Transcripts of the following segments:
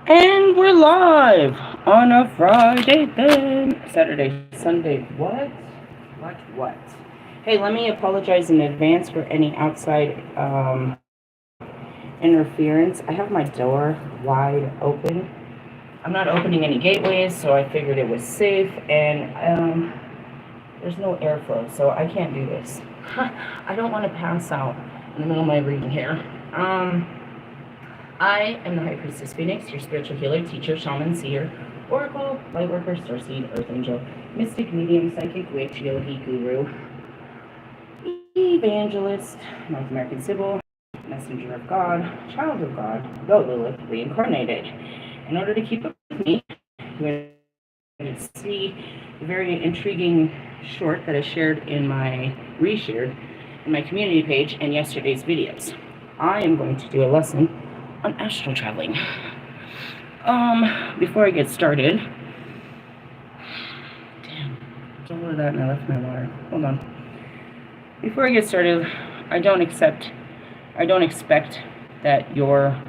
And we're live on a Friday then. Saturday, Sunday, what? What? Hey, let me apologize in advance for any outside interference. I have my door wide open. I'm not opening any gateways, so I figured it was safe, and there's no airflow, so I can't do this. I don't want to pass out in the middle of my reading here. I am the High Priestess Phoenix, your spiritual healer, teacher, shaman, seer, oracle, lightworker, starseed, earth angel, mystic, medium, psychic, witch, yogi, guru, evangelist, North American Sybil, messenger of God, child of God, the Lilith, reincarnated. In order to keep up with me, you're going to see the very intriguing short that I shared in reshared in my community page and yesterday's videos. I am going to do a lesson on astral traveling. Before I get started, damn, it's all of that and I left my water. Hold on. Before I get started, I don't expect that you're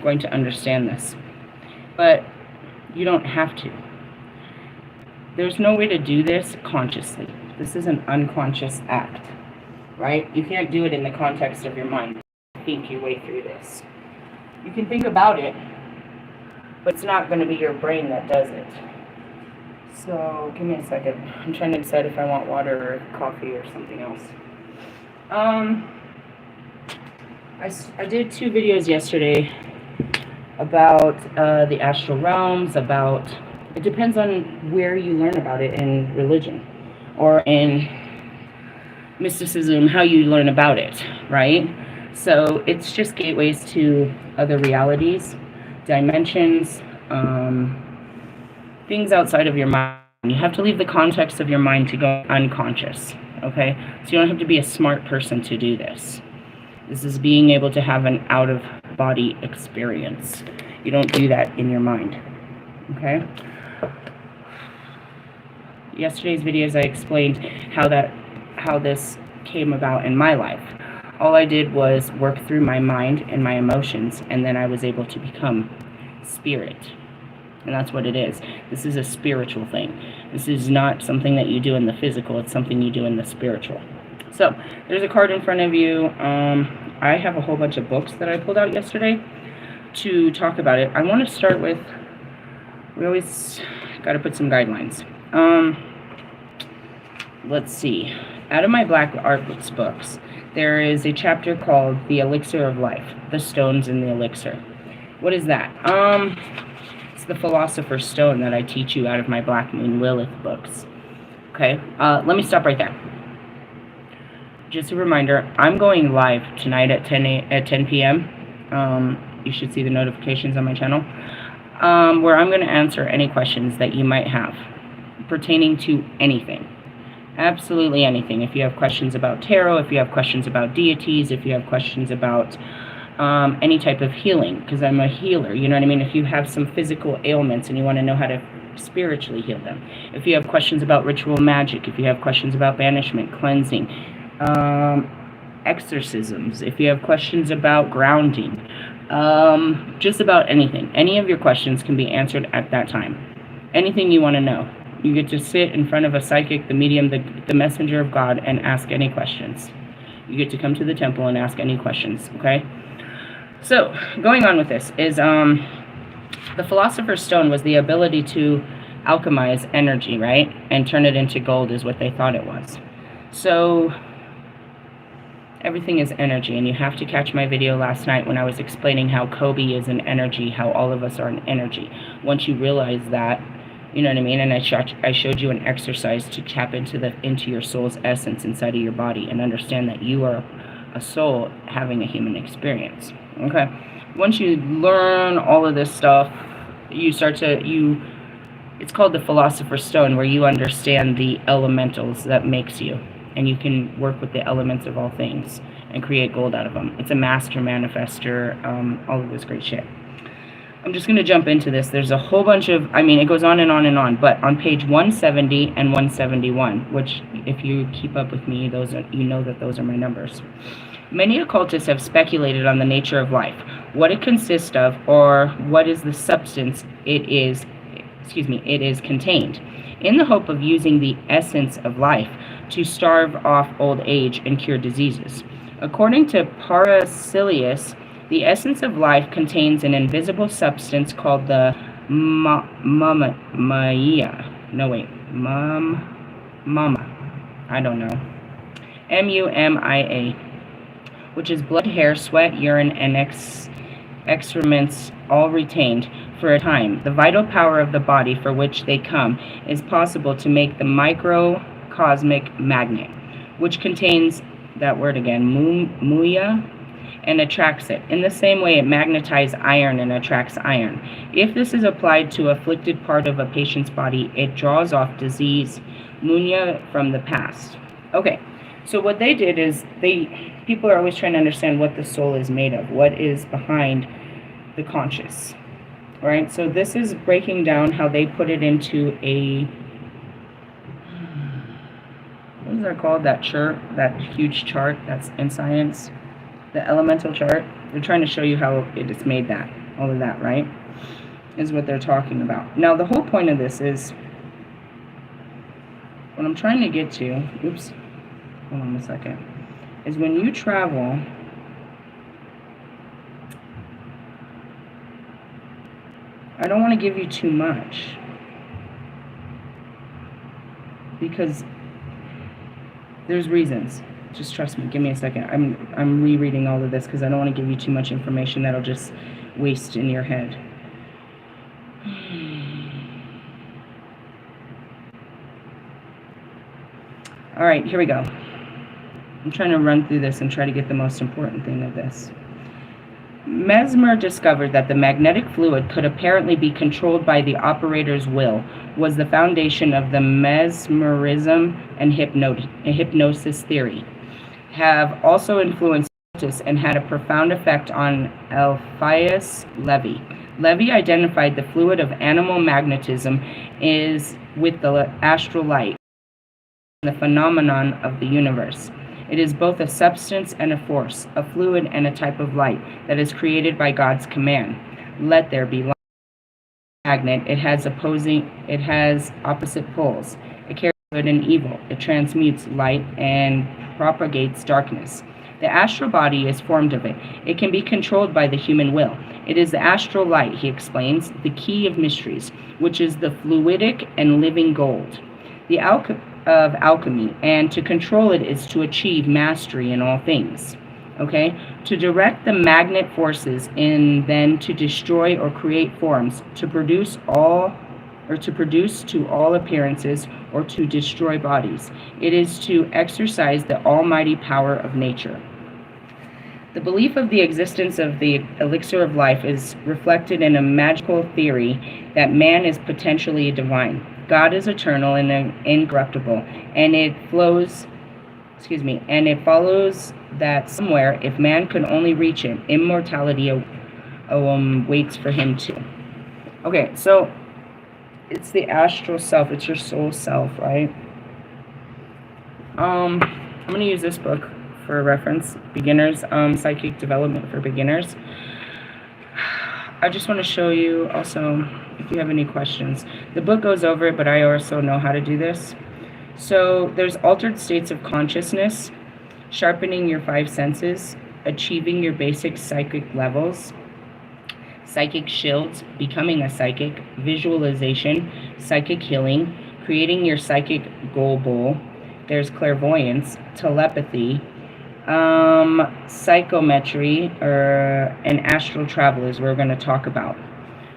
going to understand this, but you don't have to. There's no way to do this consciously. This is an unconscious act, right? You can't do it in the context of your mind. Think your way through this. You can think about it, but it's not going to be your brain that does it. So, give me a second. I'm trying to decide if I want water or coffee or something else. I did 2 videos yesterday about the astral realms, it depends on where you learn about it in religion or in mysticism, how you learn about it, right? So it's just gateways to other realities, dimensions, things outside of your mind. You have to leave the context of your mind to go unconscious, okay? So you don't have to be a smart person to do this. This is being able to have an out-of-body experience. You don't do that in your mind, okay? Yesterday's videos I explained how this came about in my life. All I did was work through my mind and my emotions, and then I was able to become spirit. And that's what it is. This is a spiritual thing. This is not something that you do in the physical, it's something you do in the spiritual. So, there's a card in front of you. I have a whole bunch of books that I pulled out yesterday to talk about it. I want to start with, we always got to put some guidelines. Let's see. Out of my Black Arts books, there is a chapter called The Elixir of Life, the stones in the elixir. What is that? It's the Philosopher's Stone that I teach you out of my Black Moon Lilith books. Okay, let me stop right there. Just a reminder, I'm going live tonight at 10 p.m. You should see the notifications on my channel, where I'm going to answer any questions that you might have pertaining to anything. Absolutely anything. If you have questions about tarot, if you have questions about deities, if you have questions about any type of healing, because I'm a healer, you know what I mean? If you have some physical ailments and you want to know how to spiritually heal them. If you have questions about ritual magic, if you have questions about banishment, cleansing, exorcisms, if you have questions about grounding, just about anything. Any of your questions can be answered at that time. Anything you want to know. You get to sit in front of a psychic, the medium, the messenger of God, and ask any questions. You get to come to the temple and ask any questions, okay? So, going on with this is, the Philosopher's Stone was the ability to alchemize energy, right? And turn it into gold is what they thought it was. So, everything is energy, and you have to catch my video last night when I was explaining how Kobe is an energy, how all of us are an energy. Once you realize that, you know what I mean? And I showed you an exercise to tap into your soul's essence inside of your body and understand that you are a soul having a human experience. Okay? Once you learn all of this stuff, it's called the Philosopher's Stone, where you understand the elementals that makes you. And you can work with the elements of all things and create gold out of them. It's a master manifester, all of this great shit. I'm just going to jump into this. There's a whole bunch of, it goes on and on and on, but on page 170 and 171, which if you keep up with me, you know that those are my numbers. Many occultists have speculated on the nature of life. what it consists of, or what is the substance it is contained, in the hope of using the essence of life to starve off old age and cure diseases. According to Paracelsus, the essence of life contains an invisible substance called the mama. I don't know. Mumia, which is blood, hair, sweat, urine, and excrements all retained for a time. The vital power of the body for which they come is possible to make the microcosmic magnet, which contains that word again, muya, and attracts it. In the same way, it magnetizes iron and attracts iron. If this is applied to afflicted part of a patient's body, it draws off disease, munya, from the past. Okay, so what they did is people are always trying to understand what the soul is made of, what is behind the conscious, right? So this is breaking down how they put it into a, what is that called, that huge chart that's in science, the elemental chart. They're trying to show you how it is made, that, all of that, right, is what they're talking about. Now, the whole point of this is, what I'm trying to get to, oops, hold on a second, is when you travel, I don't want to give you too much, because there's reasons. Just trust me. Give me a second. I'm rereading all of this because I don't want to give you too much information that'll just waste in your head. All right, here we go. I'm trying to run through this and try to get the most important thing of this. Mesmer discovered that the magnetic fluid could apparently be controlled by the operator's will, was the foundation of the mesmerism and hypnosis theory. Have also influenced and had a profound effect on Eliphas Levi. Levi identified the fluid of animal magnetism is with the astral light, the phenomenon of the universe. It is both a substance and a force, a fluid and a type of light that is created by God's command. Let there be light. Magnet, it has opposite poles. It carries good and evil. It transmutes light and propagates darkness. The astral body is formed of it. It can be controlled by the human will. It is the astral light, he explains, the key of mysteries, which is the fluidic and living gold. The of alchemy, and to control it is to achieve mastery in all things. Okay? To direct the magnet forces in then to destroy or create forms, to produce to all appearances, or to destroy bodies. It is to exercise the almighty power of nature. The belief of the existence of the elixir of life is reflected in a magical theory that man is potentially divine. God is eternal and incorruptible, and it follows that somewhere, if man could only reach it, immortality waits for him too. Okay, so it's the astral self, it's your soul self, right? I'm going to use this book for reference, Beginners, Psychic Development for Beginners. I just want to show you also, if you have any questions. The book goes over it, but I also know how to do this. So there's altered states of consciousness, sharpening your five senses, achieving your basic psychic levels, psychic shields, becoming a psychic, visualization, psychic healing, creating your psychic goal bowl. There's clairvoyance, telepathy, psychometry, and astral travel is we're going to talk about.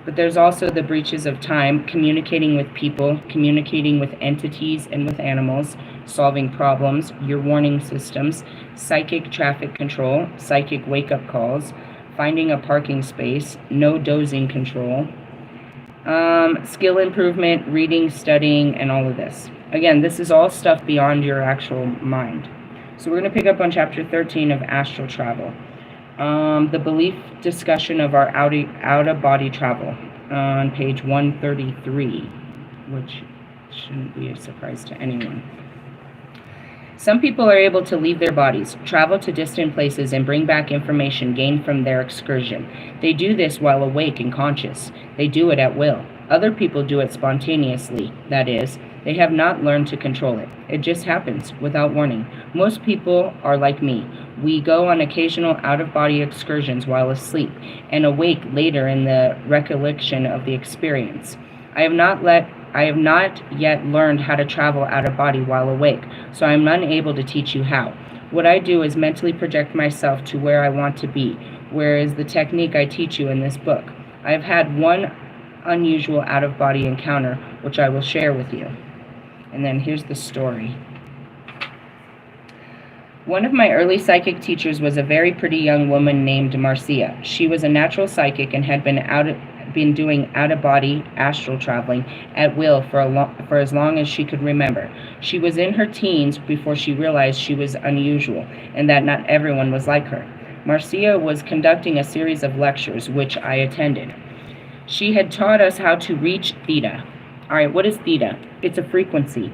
But there's also the breaches of time, communicating with people, communicating with entities and with animals, solving problems, your warning systems, psychic traffic control, psychic wake-up calls, finding a parking space, no dozing control, skill improvement, reading, studying, and all of this. Again, this is all stuff beyond your actual mind. So we're going to pick up on chapter 13 of Astral Travel. The belief discussion of our out-of-body travel on page 133, which shouldn't be a surprise to anyone. Some people are able to leave their bodies, travel to distant places, and bring back information gained from their excursion. They do this while awake and conscious. They do it at will. Other people do it spontaneously, that is, they have not learned to control it. It just happens, without warning. Most people are like me. We go on occasional out-of-body excursions while asleep, and awake later in the recollection of the experience. I have not yet learned how to travel out of body while awake, so I am unable to teach you how. What I do is mentally project myself to where I want to be, whereas the technique I teach you in this book. I have had one unusual out-of-body encounter, which I will share with you. And then here's the story. One of my early psychic teachers was a very pretty young woman named Marcia. She was a natural psychic and had been doing out-of-body astral traveling at will for as long as she could remember. She was in her teens before she realized she was unusual and that not everyone was like her. Marcia was conducting a series of lectures, which I attended. She had taught us how to reach theta. All right, what is theta? It's a frequency.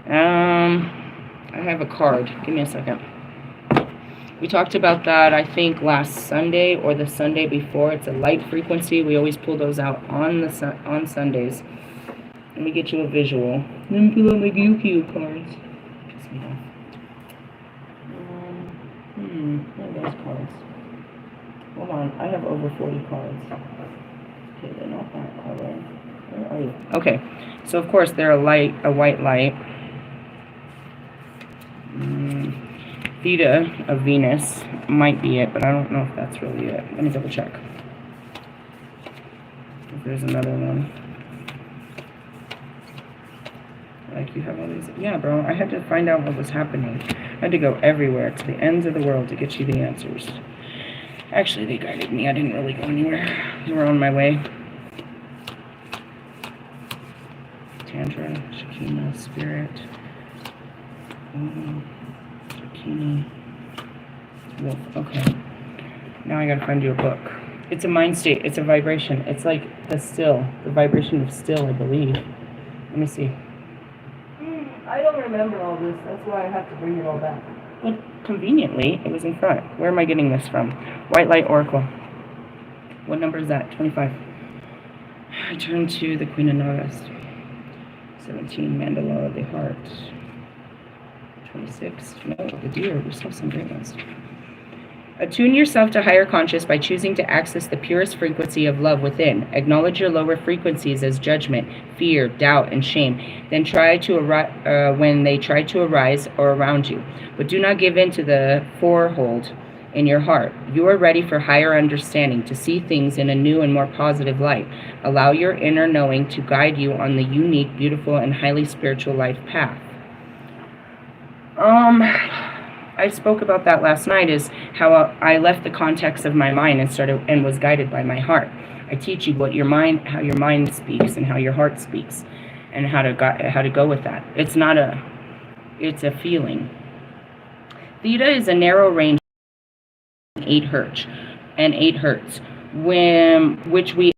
I have a card. Give me a second. We talked about that, I think, last Sunday or the Sunday before. It's a light frequency. We always pull those out on Sundays. Let me get you a visual. Let me pull out my Yu-Gi-Oh cards. What are those cards? Hold on, I have over 40 cards. Okay, they're not that color. Where are you? Okay, so of course they're a white light. Theta of Venus might be it, but I don't know if that's really it. Let me double check. If there's another one. Like you have all these. Yeah, bro, I had to find out what was happening. I had to go everywhere, to the ends of the world, to get you the answers. Actually, they guided me. I didn't really go anywhere. They were on my way. Tantra, Shekinah, Spirit. Zucchini. Wolf. Okay. Now I gotta find you a book. It's a mind state. It's a vibration. It's like the vibration of still, I believe. Let me see. I don't remember all this. That's why I have to bring it all back. But conveniently, it was in front. Where am I getting this from? White Light Oracle. What number is that? 25. I turn to the Queen of Nagas. 17, Mandala of the Heart. 26. No, the Deer. We still have some great ones. Attune yourself to higher conscious by choosing to access the purest frequency of love within. Acknowledge your lower frequencies as judgment, fear, doubt, and shame. Then when they try to arise or around you. But do not give in to the forehold in your heart. You are ready for higher understanding, to see things in a new and more positive light. Allow your inner knowing to guide you on the unique, beautiful, and highly spiritual life path. I spoke about that last night, is how I left the context of my mind and was guided by my heart. I teach you how your mind speaks and how your heart speaks, and how to go with that. It's a feeling. Theta is a narrow range of 8 hertz, which we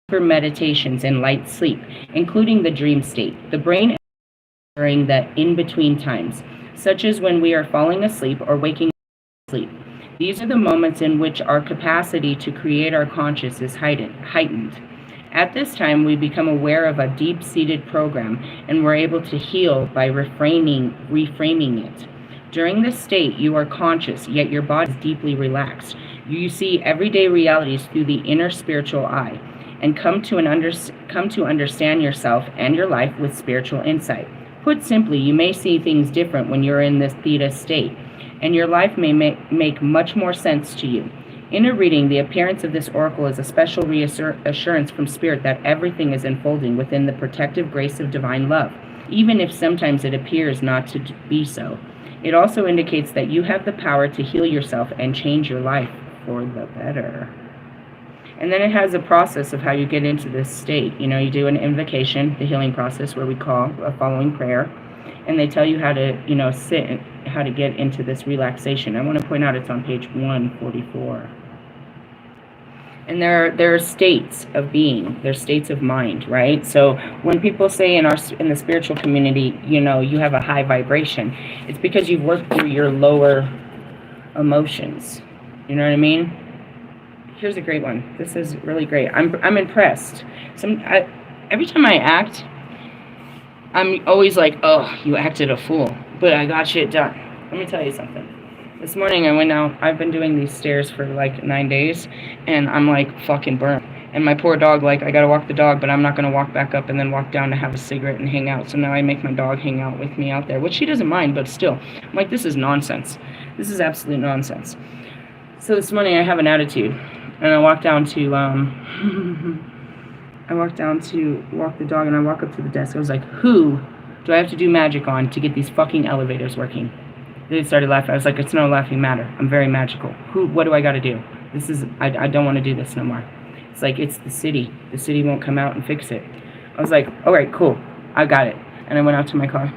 for meditations and light sleep, including the dream state. The brain during the in-between times, such as when we are falling asleep or waking up from sleep. These are the moments in which our capacity to create our conscious is heightened. At this time, we become aware of a deep-seated program, and we're able to heal by reframing it. During this state, you are conscious, yet your body is deeply relaxed. You see everyday realities through the inner spiritual eye, and come to understand yourself and your life with spiritual insight. Put simply, you may see things different when you're in this theta state, and your life may make much more sense to you. In a reading, the appearance of this oracle is a special reassurance from Spirit that everything is unfolding within the protective grace of divine love, even if sometimes it appears not to be so. It also indicates that you have the power to heal yourself and change your life for the better. And then it has a process of how you get into this state. You do an invocation, the healing process, where we call a following prayer, and they tell you how to, sit and how to get into this relaxation. I want to point out it's on page 144. And there are states of being, there's states of mind, right? So when people say in the spiritual community, you know, you have a high vibration, it's because you've worked through your lower emotions. You know what I mean? Here's a great one. This is really great. I'm impressed. Every time I act, I'm always like, oh, you acted a fool, but I got shit done. Let me tell you something. This morning I went out, I've been doing these stairs for like 9 days, and I'm like fucking burnt. And my poor dog, like, I gotta walk the dog, but I'm not gonna walk back up and then walk down to have a cigarette and hang out. So now I make my dog hang out with me out there, which she doesn't mind, but still. I'm like, this is nonsense. This is absolute nonsense. So this morning I have an attitude, and I walk down to, walk the dog, and I walk up to the desk. I was like, who do I have to do magic on to get these fucking elevators working? They started laughing. I was like, it's no laughing matter. I'm very magical. What do I got to do? I don't want to do this no more. It's like, it's the city. The city won't come out and fix it. I was like, all right, cool. I got it. And I went out to my car.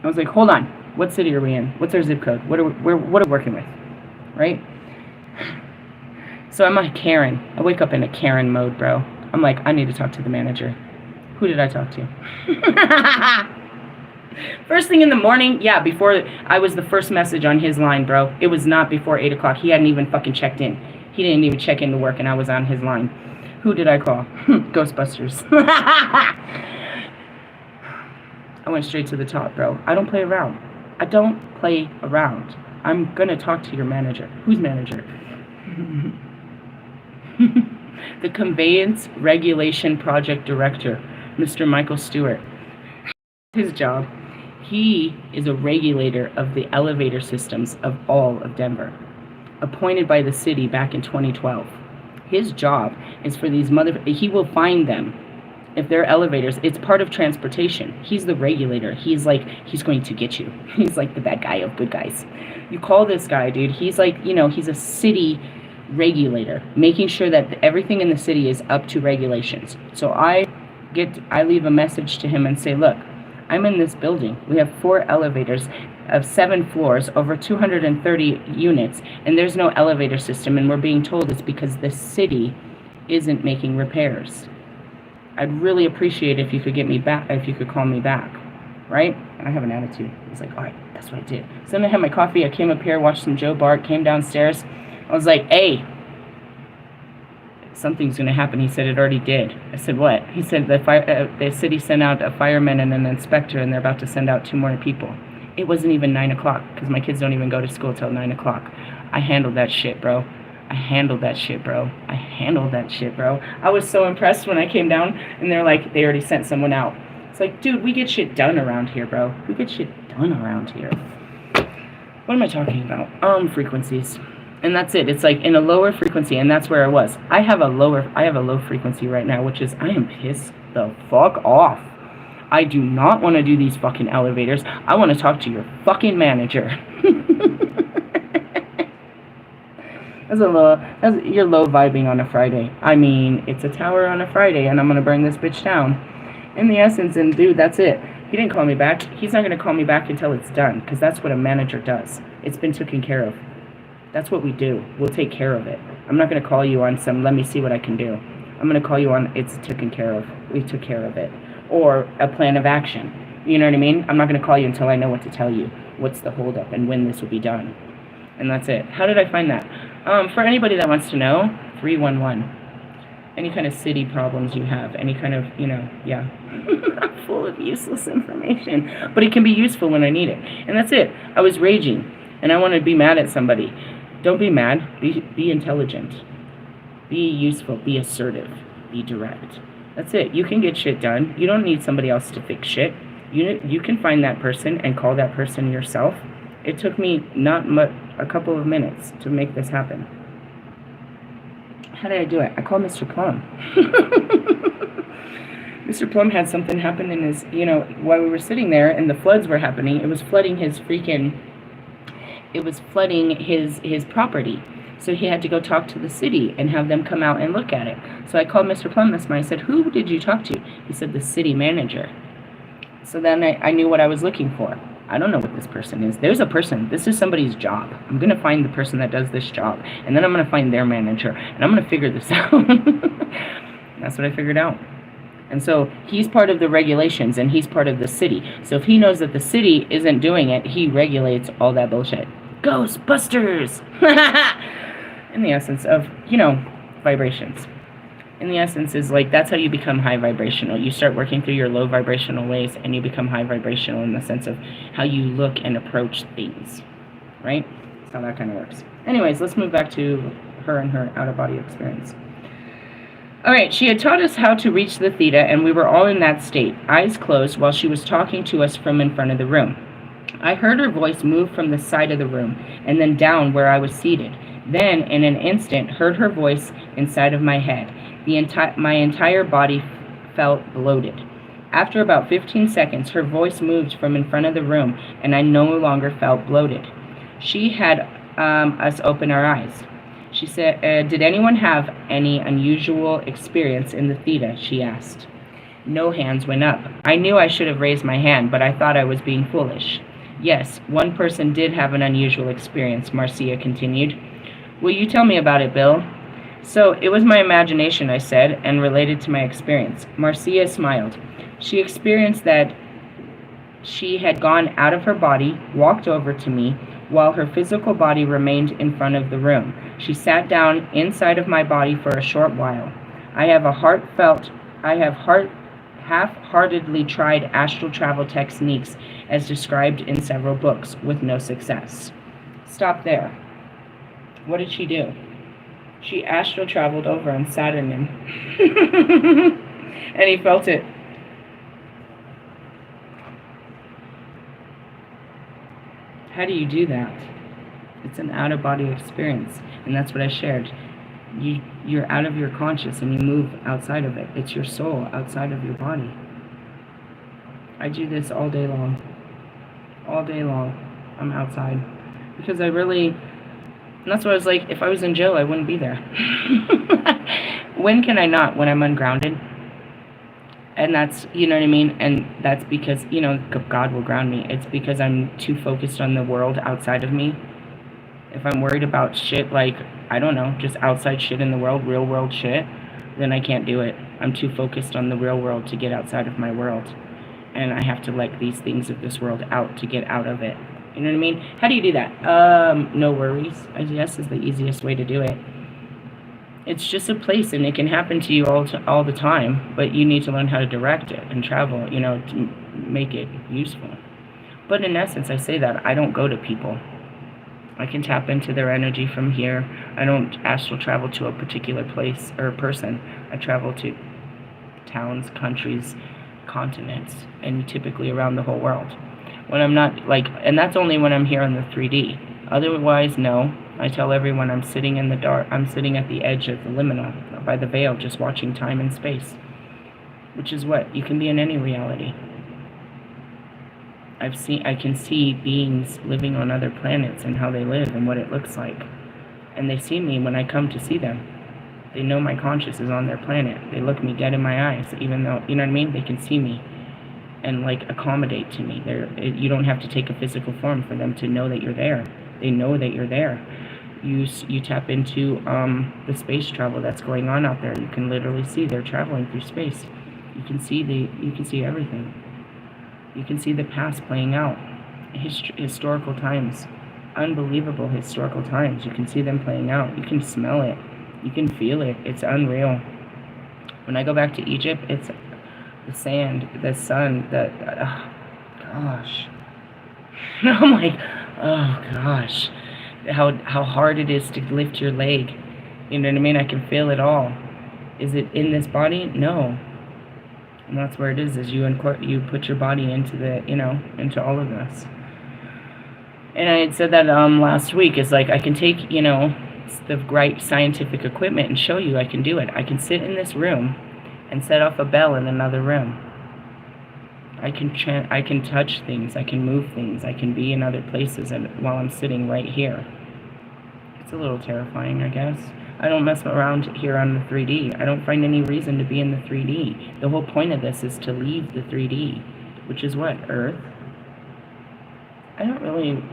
I was like, hold on. What city are we in? What's our zip code? What are we working with? Right? So I'm a Karen. I wake up in a Karen mode, bro. I'm like, I need to talk to the manager. Who did I talk to? First thing in the morning, yeah, before I was the first message on his line, bro. It was not before 8 o'clock. He hadn't even fucking checked in. He didn't even check into work, and I was on his line. Who did I call? Ghostbusters. I went straight to the top, bro. I don't play around. I don't play around. I'm gonna talk to your manager. Whose manager? The Conveyance Regulation Project Director, Mr. Michael Stewart. His job, he is a regulator of the elevator systems of all of Denver, appointed by the city back in 2012. His job is for these he will find them. If they're elevators, it's part of transportation. He's the regulator. He's going to get you. He's like the bad guy of good guys. You call this guy, dude. He's like, you know, he's a city regulator, making sure that everything in the city is up to regulations. So I leave a message to him and say, look, I'm in this building. We have 4 elevators of 7 floors, over 230 units, and there's no elevator system, and we're being told it's because the city isn't making repairs. I'd really appreciate if you could get me back, if you could call me back, right? And I have an attitude. He's like, all right, that's what I did. So then I had my coffee. I came up here, watched some Joe Bart, came downstairs. I was like, hey, something's going to happen. He said it already did. I said, what? He said the city sent out a fireman and an inspector, and they're about to send out 2 more people. It wasn't even 9 o'clock, because my kids don't even go to school till 9 o'clock. I handled that shit, bro. I handled that shit, bro. I was so impressed when I came down, and they're like, they already sent someone out. It's like, dude, we get shit done around here, bro. We get shit done around here. What am I talking about? Frequencies. And that's it. It's like in a lower frequency, and that's where I was. I have a low frequency right now, which is I am pissed the fuck off. I do not want to do these fucking elevators. I want to talk to your fucking manager. You're low vibing on a Friday. I mean, it's a tower on a Friday, and I'm gonna burn this bitch down. In the essence, and dude, that's it. He didn't call me back. He's not gonna call me back until it's done, because that's what a manager does. It's been taken care of. That's what we do. We'll take care of it. I'm not going to call you on some, let me see what I can do. I'm going to call you on, it's taken care of. We took care of it. Or a plan of action. You know what I mean? I'm not going to call you until I know what to tell you. What's the holdup and when this will be done. And that's it. How did I find that? For anybody that wants to know, 311. Any kind of city problems you have. Any kind of, you know, yeah. Full of useless information. But it can be useful when I need it. And that's it. I was raging. And I want to be mad at somebody. Don't be mad. Be intelligent. Be useful. Be assertive. Be direct. That's it. You can get shit done. You don't need somebody else to fix shit. You can find that person and call that person yourself. It took me a couple of minutes to make this happen. How did I do it? I called Mr. Plum. Mr. Plum had something happen in his, you know, while we were sitting there and the floods were happening. It was flooding his property. So he had to go talk to the city and have them come out and look at it. So I called Mr. Plum this morning. I said, who did you talk to? He said, the city manager. So then I knew what I was looking for. I don't know what this person is. There's a person. This is somebody's job. I'm going to find the person that does this job. And then I'm going to find their manager. And I'm going to figure this out. That's what I figured out. And so he's part of the regulations, and he's part of the city. So if he knows that the city isn't doing it, he regulates all that bullshit. Ghostbusters! In the essence of, you know, vibrations. In the essence is like, that's how you become high vibrational. You start working through your low vibrational ways, and you become high vibrational in the sense of how you look and approach things. Right? That's how that kind of works. Anyways, let's move back to her and her out-of-body experience. Alright, she had taught us how to reach the theta, and we were all in that state, eyes closed, while she was talking to us from in front of the room. I heard her voice move from the side of the room, and then down where I was seated. Then, in an instant, heard her voice inside of my head. My entire body felt bloated. After about 15 seconds, her voice moved from in front of the room, and I no longer felt bloated. She had us open our eyes. She said, did anyone have any unusual experience in the theta? She asked. No hands went up. I knew I should have raised my hand, but I thought I was being foolish. Yes, one person did have an unusual experience, Marcia continued. Will you tell me about it, Bill? So, it was my imagination, I said, and related to my experience. Marcia smiled. She experienced that she had gone out of her body, walked over to me, while her physical body remained in front of the room. She sat down inside of my body for a short while. I have half-heartedly tried astral travel techniques as described in several books, with no success. Stop there. What did she do? She astral traveled over and sat in him. And he felt it. How do you do that? It's an out-of-body experience, and that's what I shared. You're out of your conscious and you move outside of it. It's your soul outside of your body. I do this all day long. All day long, I'm outside. Because and that's why I was like, if I was in jail, I wouldn't be there. When can I not? When I'm ungrounded. And that's, you know what I mean? And that's because, you know, God will ground me. It's because I'm too focused on the world outside of me. If I'm worried about shit like, I don't know, just outside shit in the world, real world shit, then I can't do it. I'm too focused on the real world to get outside of my world. And I have to let these things of this world out to get out of it. You know what I mean? How do you do that? No worries, I guess, is the easiest way to do it. It's just a place, and it can happen to you all the time, but you need to learn how to direct it and travel, you know, to make it useful. But in essence, I say that I don't go to people. I can tap into their energy from here. I don't astral travel to a particular place or person. I travel to towns, countries, continents, and typically around the whole world. When I'm not, and that's only when I'm here in the 3D. Otherwise, no. I tell everyone I'm sitting in the dark. I'm sitting at the edge of the limina, by the veil, just watching time and space. Which is what? You can be in any reality. I can see beings living on other planets and how they live and what it looks like. And they see me when I come to see them. They know my conscious is on their planet. They look me dead in my eyes, even though, you know what I mean? They can see me and accommodate to me. You don't have to take a physical form for them to know that you're there. They know that you're there. You tap into the space travel that's going on out there. You can literally see they're traveling through space. You can see everything. You can see the past playing out. Historical times. Unbelievable historical times. You can see them playing out. You can smell it. You can feel it. It's unreal. When I go back to Egypt, it's the sand, the sun, gosh. I'm like, oh gosh. How hard it is to lift your leg. You know what I mean? I can feel it all. Is it in this body? No. And that's where it is you put your body into into all of this. And I had said that last week. It's like I can take, the right scientific equipment and show you I can do it. I can sit in this room and set off a bell in another room. I can touch things, I can move things, I can be in other places while I'm sitting right here. It's a little terrifying, I guess. I don't mess around here on the 3D. I don't find any reason to be in the 3D. The whole point of this is to leave the 3D, which is what? Earth? I don't really,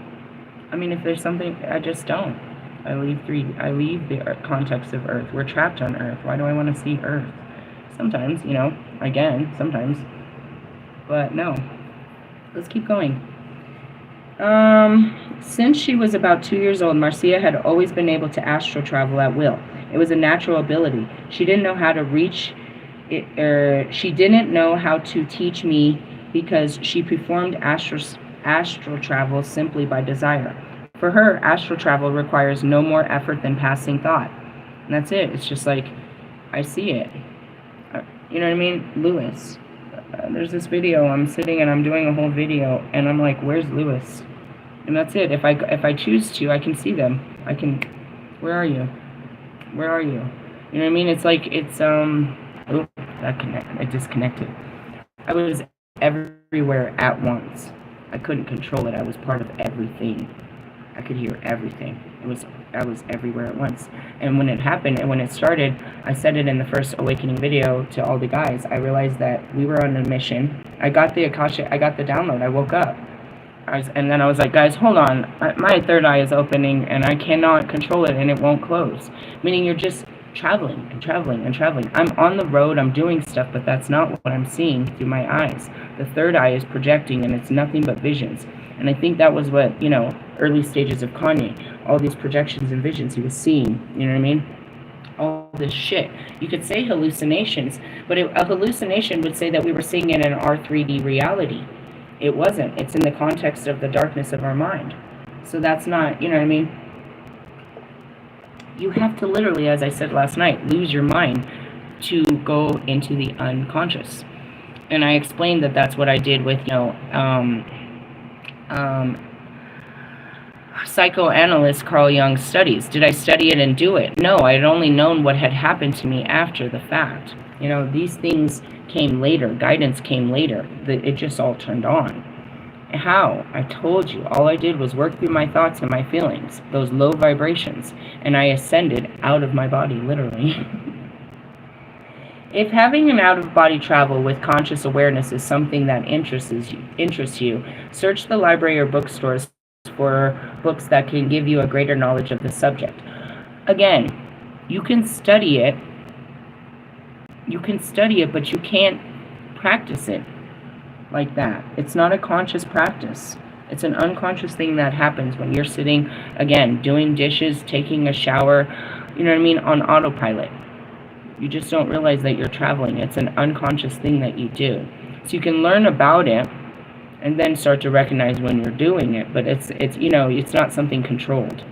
I mean, if there's something, I just don't. I leave the context of Earth. We're trapped on Earth. Why do I want to see Earth? Sometimes, again, sometimes. But no. Let's keep going. Since she was about 2 years old, Marcia had always been able to astral travel at will. It was a natural ability. She didn't know how to reach it, she didn't know how to teach me because she performed astral travel simply by desire. For her, astral travel requires no more effort than passing thought. And that's it. It's just like, I see it. You know what I mean? Lewis. There's this video, I'm sitting and I'm doing a whole video, and I'm like, where's Lewis? And that's it. If I choose to, I can see them. Where are you? Where are you? You know what I mean? It's like, I disconnected. I was everywhere at once. I couldn't control it. I was part of everything. I could hear everything. I was everywhere at once. And when it happened and when it started, I said it in the first awakening video to all the guys. I realized that we were on a mission. I got the download. I woke up. And then I was like, guys, hold on. My third eye is opening and I cannot control it and it won't close. Meaning you're just traveling and traveling and traveling. I'm on the road, I'm doing stuff, but that's not what I'm seeing through my eyes. The third eye is projecting and it's nothing but visions. And I think that was what, early stages of Kanye, all these projections and visions he was seeing, you know what I mean? All this shit. You could say hallucinations, but a hallucination would say that we were seeing it in our 3D reality. It wasn't. It's in the context of the darkness of our mind. So that's not, you know what I mean? You have to literally, as I said last night, lose your mind to go into the unconscious. And I explained that that's what I did with, psychoanalyst Carl Jung's studies. Did I study it and do it? No, I had only known what had happened to me after the fact. These things came later. Guidance came later. It just all turned on. How? I told you. All I did was work through my thoughts and my feelings, those low vibrations, and I ascended out of my body, literally. If having an out-of-body travel with conscious awareness is something that interests you, search the library or bookstores for books that can give you a greater knowledge of the subject. Again, you can study it, but you can't practice it like that. It's not a conscious practice. It's an unconscious thing that happens when you're sitting, again, doing dishes, taking a shower, on autopilot. You just don't realize that you're traveling. It's an unconscious thing that you do. So you can learn about it and then start to recognize when you're doing it, but it's not something controlled.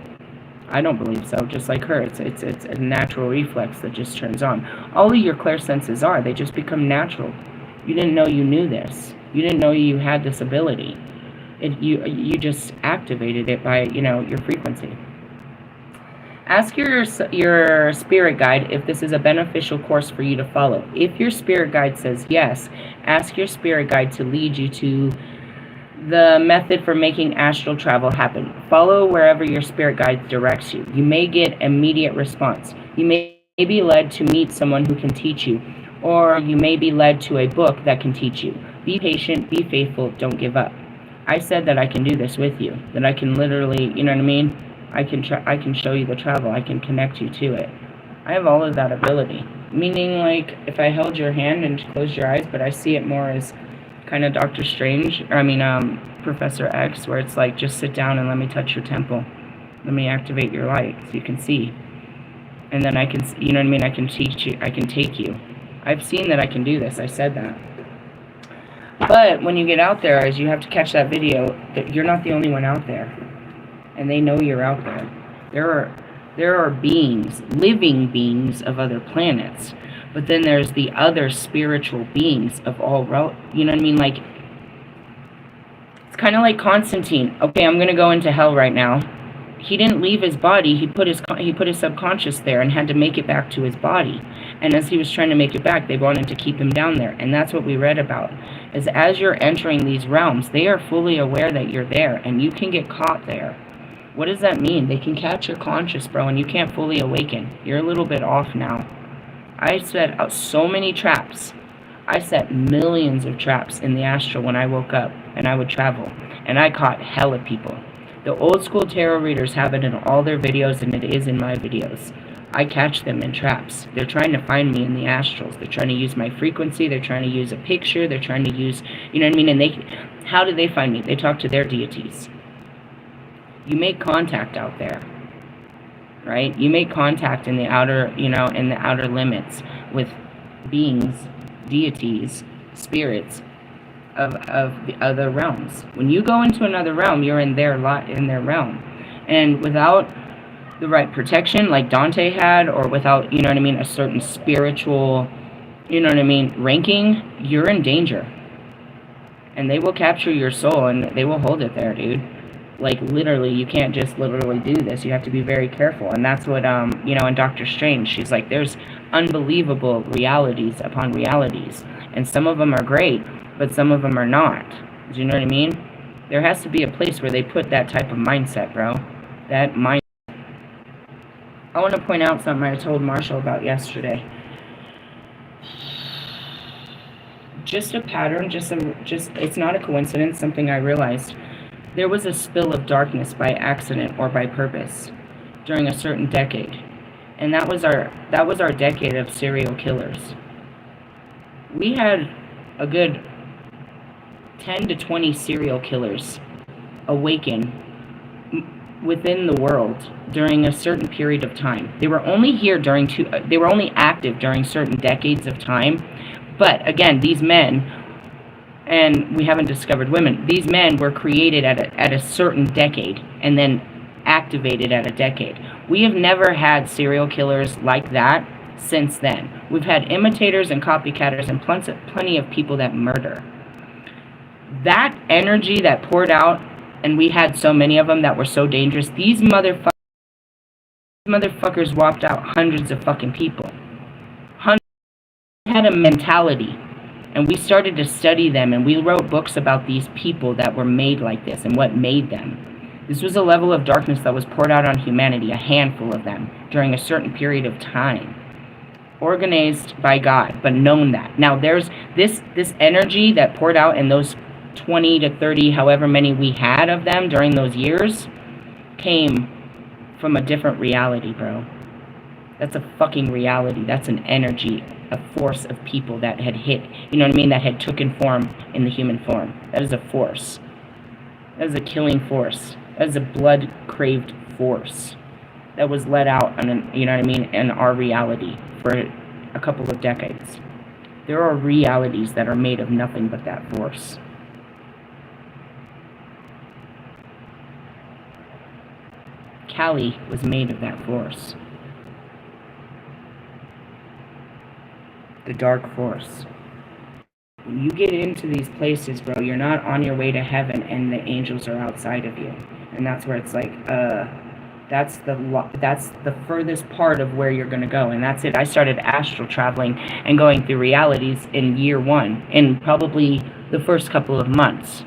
I don't believe so, just like her. It's a natural reflex that just turns on. All of your clairsenses they just become natural. You didn't know you knew this. You didn't know you had this ability. You just activated it by, your frequency. Ask your spirit guide if this is a beneficial course for you to follow. If your spirit guide says yes, ask your spirit guide to lead you to the method for making astral travel happen. Follow wherever your spirit guide directs you. You may get immediate response. You may be led to meet someone who can teach you, or you may be led to a book that can teach you. Be patient, be faithful, don't give up. I said that I can do this with you, that I can literally, you know what I mean? I can show you the travel, I can connect you to it. I have all of that ability. Meaning, like, if I held your hand and closed your eyes, but I see it more as kind of Dr. Strange, Professor X, where it's like, just sit down and let me touch your temple. Let me activate your light so you can see. And then I can, you know what I mean? I can teach you, I can take you. I've seen that I can do this, I said that. But when you get out there, as you have to catch that video, that you're not the only one out there. And they know you're out there. There are beings, living beings of other planets. But then there's the other spiritual beings of all, you know what I mean? Like, it's kind of like Constantine. Okay, I'm going to go into hell right now. He didn't leave his body. He put his subconscious there and had to make it back to his body. And as he was trying to make it back, they wanted to keep him down there. And that's what we read about. Is as you're entering these realms, they are fully aware that you're there, and you can get caught there. What does that mean? They can catch your conscious, bro, and you can't fully awaken. You're a little bit off now. I set out so many traps. I set millions of traps in the astral when I woke up, and I would travel. and I caught hella people. The old school tarot readers have it in all their videos, and it is in my videos. I catch them in traps. They're trying to find me in the astrals. They're trying to use my frequency. They're trying to use a picture. They're trying to use, you know what I mean? And how do they find me? They talk to their deities. You make contact out there, right? You make contact in the outer, you know, in the outer limits with beings, deities, spirits of the other realms. When you go into another realm, you're in their realm, and without the right protection like Dante had, or without, you know what I mean, a certain spiritual, you know what I mean, ranking, you're in danger. And they will capture your soul, and they will hold it there, dude. Like, literally, you can't just literally do this. You have to be very careful. And that's what, you know, in Doctor Strange, she's like, there's unbelievable realities upon realities. And some of them are great, but some of them are not. Do you know what I mean? There has to be a place where they put that type of mindset, bro. That mindset. I want to point out something I told Marshall about yesterday. Just a pattern, just it's not a coincidence, something I realized. There was a spill of darkness by accident or by purpose during a certain decade. And that was our decade of serial killers. We had a good 10 to 20 serial killers awaken within the world during a certain period of time. They were only they were only active during certain decades of time. But again, these men, and we haven't discovered women, these men were created at a certain decade and then activated at a decade. We have never had serial killers like that since then. We've had imitators and copycatters and plenty of people that murder. That energy that poured out, and we had so many of them that were so dangerous, these motherfuckers wiped out hundreds of fucking people. Had a mentality, and we started to study them, and we wrote books about these people that were made like this and what made them. This was a level of darkness that was poured out on humanity, a handful of them, during a certain period of time. Organized by God, but known that. Now there's this energy that poured out in those 20 to 30, however many we had of them during those years, came from a different reality, bro. That's a fucking reality. That's an energy, a force of people that had hit, you know what I mean, that had taken form in the human form. That is a force. That is a killing force. That is a blood-craved force that was let out on, you know what I mean, in our reality for a couple of decades. There are realities that are made of nothing but that force. Kali was made of that force. The dark force. When you get into these places, bro, you're not on your way to heaven and the angels are outside of you. And that's where it's like, that's the furthest part of where you're going to go. And that's it. I started astral traveling and going through realities in year one, in probably the first couple of months.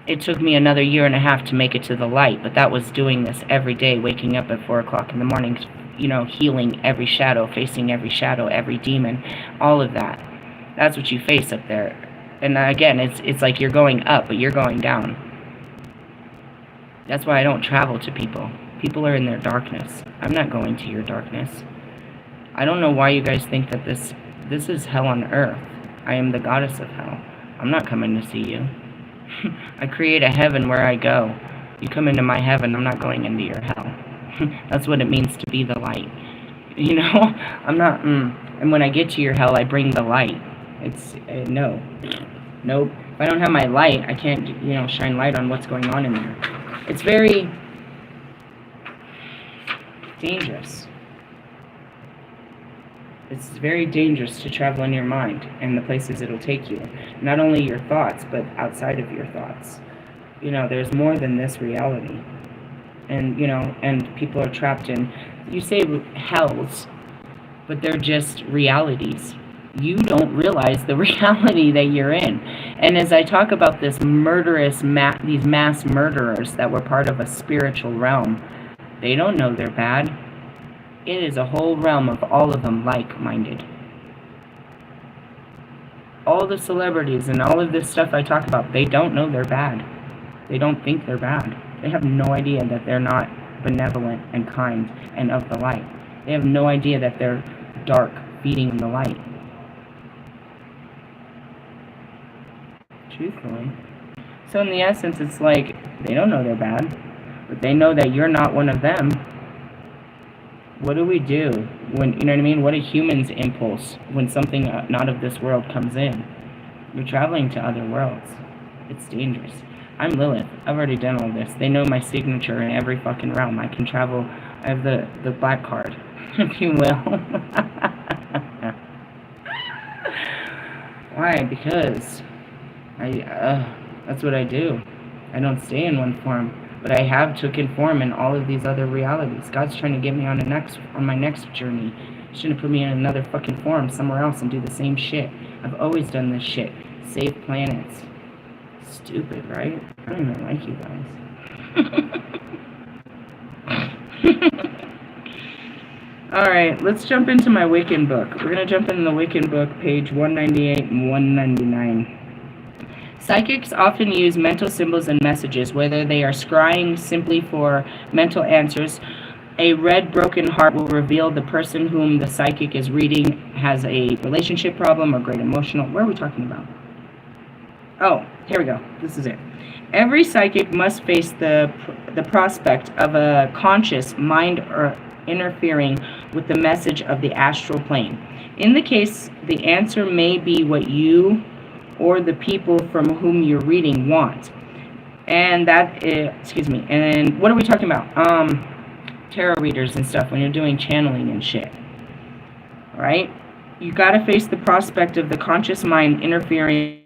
It took me another year and a half to make it to the light, but that was doing this every day, waking up at 4 o'clock in the morning, you know, healing every shadow, facing every shadow, every demon, all of that. That's what you face up there. And again, it's like you're going up, but you're going down. That's why I don't travel to people. People are in their darkness. I'm not going to your darkness. I don't know why you guys think that this is hell on earth. I am the goddess of hell. I'm not coming to see you. I create a heaven where I go. You come into my heaven, I'm not going into your hell. That's what it means to be the light. You know? I'm not, And when I get to your hell, I bring the light. It's, no. Nope. If I don't have my light, I can't, you know, shine light on what's going on in there. It's very dangerous. It's very dangerous to travel in your mind and the places it'll take you. Not only your thoughts, but outside of your thoughts. You know, there's more than this reality. And, you know, and people are trapped in, you say hells, but they're just realities. You don't realize the reality that you're in. And as I talk about this murderous, these mass murderers that were part of a spiritual realm, they don't know they're bad. It is a whole realm of all of them like-minded. All the celebrities and all of this stuff I talk about, they don't know they're bad. They don't think they're bad. They have no idea that they're not benevolent and kind and of the light. They have no idea that they're dark, feeding the light. Truthfully. So in the essence, it's like, they don't know they're bad, but they know that you're not one of them. What do we do when, you know what I mean? What a human's impulse when something not of this world comes in? You're traveling to other worlds. It's dangerous. I'm Lilith. I've already done all this. They know my signature in every fucking realm. I can travel. I have the black card, if you will. Why? Because that's what I do. I don't stay in one form, but I have taken form in all of these other realities. God's trying to get me on my next journey. He shouldn't put me in another fucking form somewhere else and do the same shit. I've always done this shit. Save planets. Stupid, right? I don't even like you guys. Alright, let's jump into my Wiccan book. We're going to jump into the Wiccan book, page 198 and 199. Psychics often use mental symbols and messages, whether they are scrying simply for mental answers. A red broken heart will reveal the person whom the psychic is reading has a relationship problem or great emotional... What are we talking about? Oh, here we go. This is it. Every psychic must face the prospect of a conscious mind or interfering with the message of the astral plane. In the case, the answer may be what you or the people from whom you're reading want. And that is, excuse me, and what are we talking about? Tarot readers and stuff when you're doing channeling and shit. Alright? You gotta face the prospect of the conscious mind interfering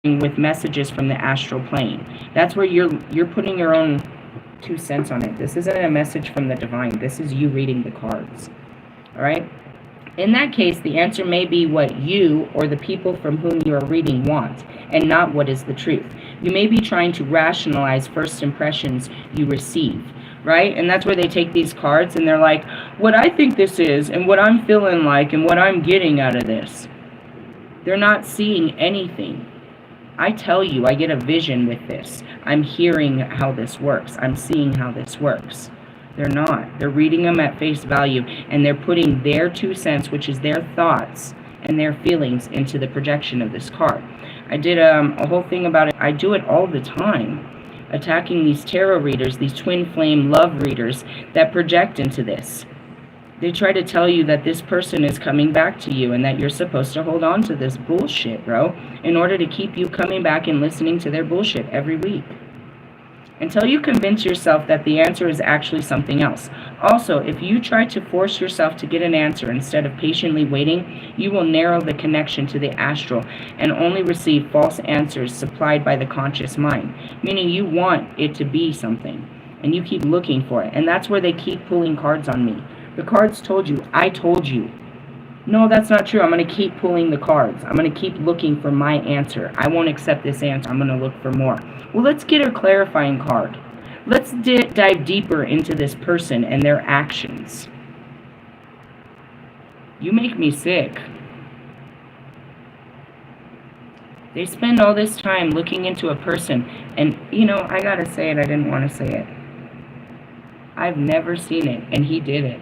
with messages from the astral plane. That's where you're putting your own 2 cents on it. This isn't a message from the divine. This is you reading the cards. Alright? In that case, the answer may be what you or the people from whom you are reading want, and not what is the truth. You may be trying to rationalize first impressions you receive, right? And that's where they take these cards and they're like, what I think this is, and what I'm feeling like, and what I'm getting out of this. They're not seeing anything. I tell you, I get a vision with this. I'm hearing how this works. I'm seeing how this works. They're not. They're reading them at face value, and they're putting their 2 cents, which is their thoughts and their feelings, into the projection of this card. I did a whole thing about it. I do it all the time, attacking these tarot readers, these twin flame love readers that project into this. They try to tell you that this person is coming back to you and that you're supposed to hold on to this bullshit, bro, in order to keep you coming back and listening to their bullshit every week. Until you convince yourself that the answer is actually something else. Also, if you try to force yourself to get an answer instead of patiently waiting, you will narrow the connection to the astral and only receive false answers supplied by the conscious mind, meaning you want it to be something, and you keep looking for it. And that's where they keep pulling cards on me. The cards told you. I told you. No, that's not true. I'm going to keep pulling the cards. I'm going to keep looking for my answer. I won't accept this answer. I'm going to look for more. Well, let's get a clarifying card. Let's dive deeper into this person and their actions. You make me sick. They spend all this time looking into a person, and, you know, I gotta say it. I didn't want to say it. I've never seen it, and he did it.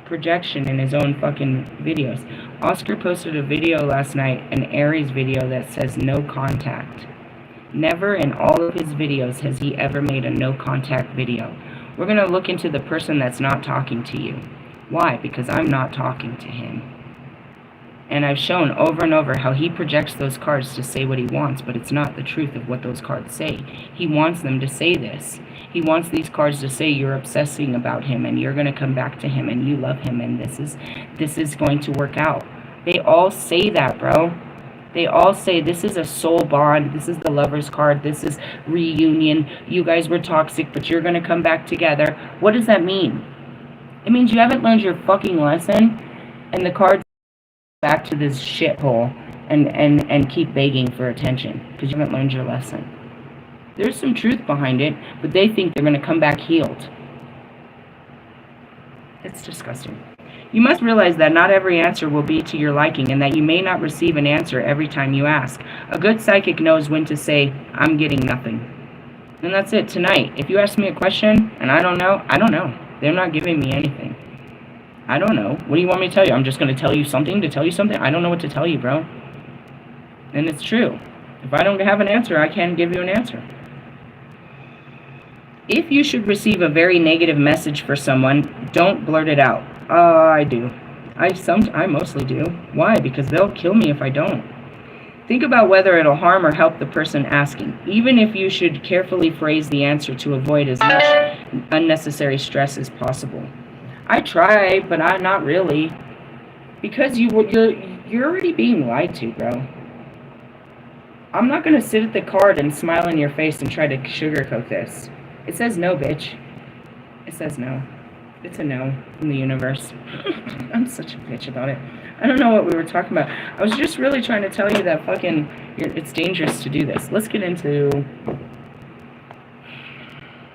Projection in his own fucking videos. Oscar posted a video last night, an Aries video, that says no contact. Never in all of his videos has he ever made a no contact video. We're going to look into the person that's not talking to you. Why? Because I'm not talking to him. And I've shown over and over how he projects those cards to say what he wants, but it's not the truth of what those cards say. He wants them to say this. He wants these cards to say you're obsessing about him and you're going to come back to him and you love him and this is going to work out. They all say that, bro. They all say this is a soul bond. This is the lover's card. This is reunion. You guys were toxic, but you're going to come back together. What does that mean? It means you haven't learned your fucking lesson, and the cards back to this shithole and keep begging for attention because you haven't learned your lesson. There's some truth behind it, but they think they're going to come back healed. It's disgusting. You must realize that not every answer will be to your liking and that you may not receive an answer every time you ask. A good psychic knows when to say, I'm getting nothing. And that's it tonight. If you ask me a question and I don't know, I don't know. They're not giving me anything. I don't know. What do you want me to tell you? I'm just going to tell you something to tell you something? I don't know what to tell you, bro. And it's true. If I don't have an answer, I can't give you an answer. If you should receive a very negative message for someone, don't blurt it out. I do. I mostly do. Why? Because they'll kill me if I don't. Think about whether it'll harm or help the person asking, even if you should carefully phrase the answer to avoid as much unnecessary stress as possible. I try, but not really. Because you're already being lied to, bro. I'm not going to sit at the card and smile in your face and try to sugarcoat this. It says no, bitch. It says no. It's a no from the universe. I'm such a bitch about it. I don't know what we were talking about. I was just really trying to tell you that it's dangerous to do this. Let's get into...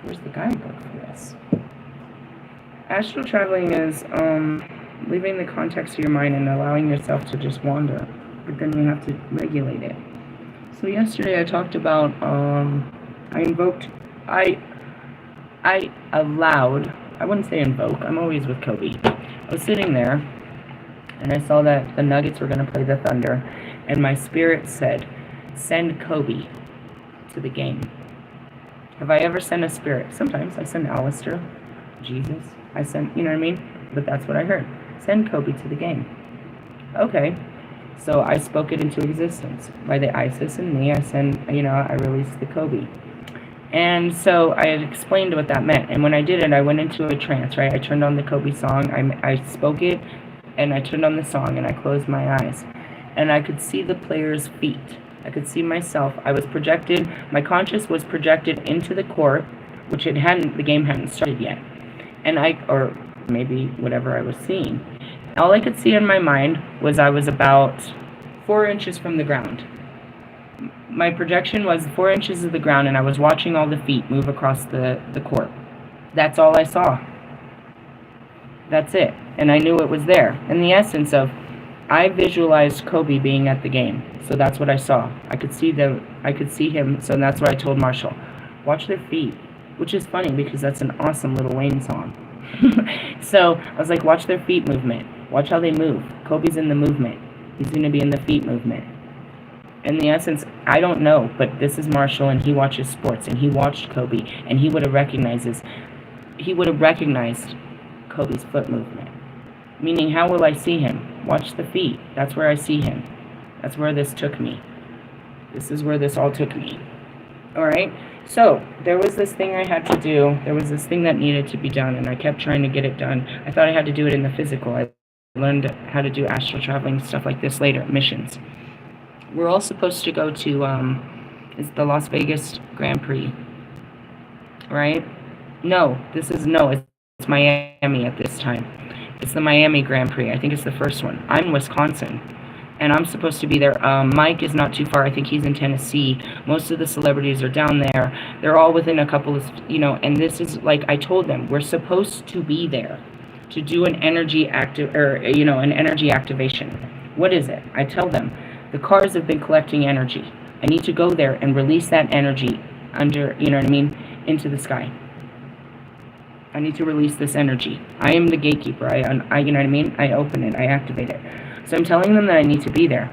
Where's the guidebook for this? Astral traveling is leaving the context of your mind and allowing yourself to just wander. But then you have to regulate it. So yesterday I talked about, I allowed, I wouldn't say invoke, I'm always with Kobe. I was sitting there, and I saw that the Nuggets were going to play the Thunder, and my spirit said, send Kobe to the game. Have I ever sent a spirit? Sometimes. I send Alistair, Jesus, I send, you know what I mean? But that's what I heard. Send Kobe to the game. Okay. So I spoke it into existence. By the Isis and me, I released the Kobe. And so I had explained what that meant. And when I did it, I went into a trance, right? I turned on the Kobe song. I spoke it, and I turned on the song, and I closed my eyes. And I could see the players' feet. I could see myself. I was projected. My conscious was projected into the court, which the game hadn't started yet. And or maybe whatever I was seeing. All I could see in my mind was I was about 4 inches from the ground. My projection was 4 inches of the ground, and I was watching all the feet move across the court. That's all I saw. That's it. And I knew it was there. In the essence of, I visualized Kobe being at the game. So that's what I saw. I could see him, so that's what I told Marshall. Watch their feet. Which is funny, because that's an awesome Lil Wayne song. So I was like, watch their feet movement. Watch how they move. Kobe's in the movement. He's going to be in the feet movement. In the essence, I don't know, but this is Marshall, and he watches sports, and he watched Kobe, and he would have recognized Kobe's foot movement. Meaning, how will I see him? Watch the feet. That's where I see him. That's where this took me. This is where this all took me. Alright? So, there was this thing I had to do. There was this thing that needed to be done, and I kept trying to get it done. I thought I had to do it in the physical. I learned how to do astral traveling, stuff like this later, missions. We're all supposed to go to is the Las Vegas Grand Prix, right? No, it's Miami at this time. It's the Miami Grand Prix. I think it's the first one. I'm in Wisconsin, and I'm supposed to be there. Mike is not too far. I think he's in Tennessee. Most of the celebrities are down there. They're all within a couple of, and this is like I told them, we're supposed to be there to do an energy an energy activation. What is it? I tell them, the cars have been collecting energy. I need to go there and release that energy into the sky. I need to release this energy. I am the gatekeeper. I open it. I activate it. So I'm telling them that I need to be there.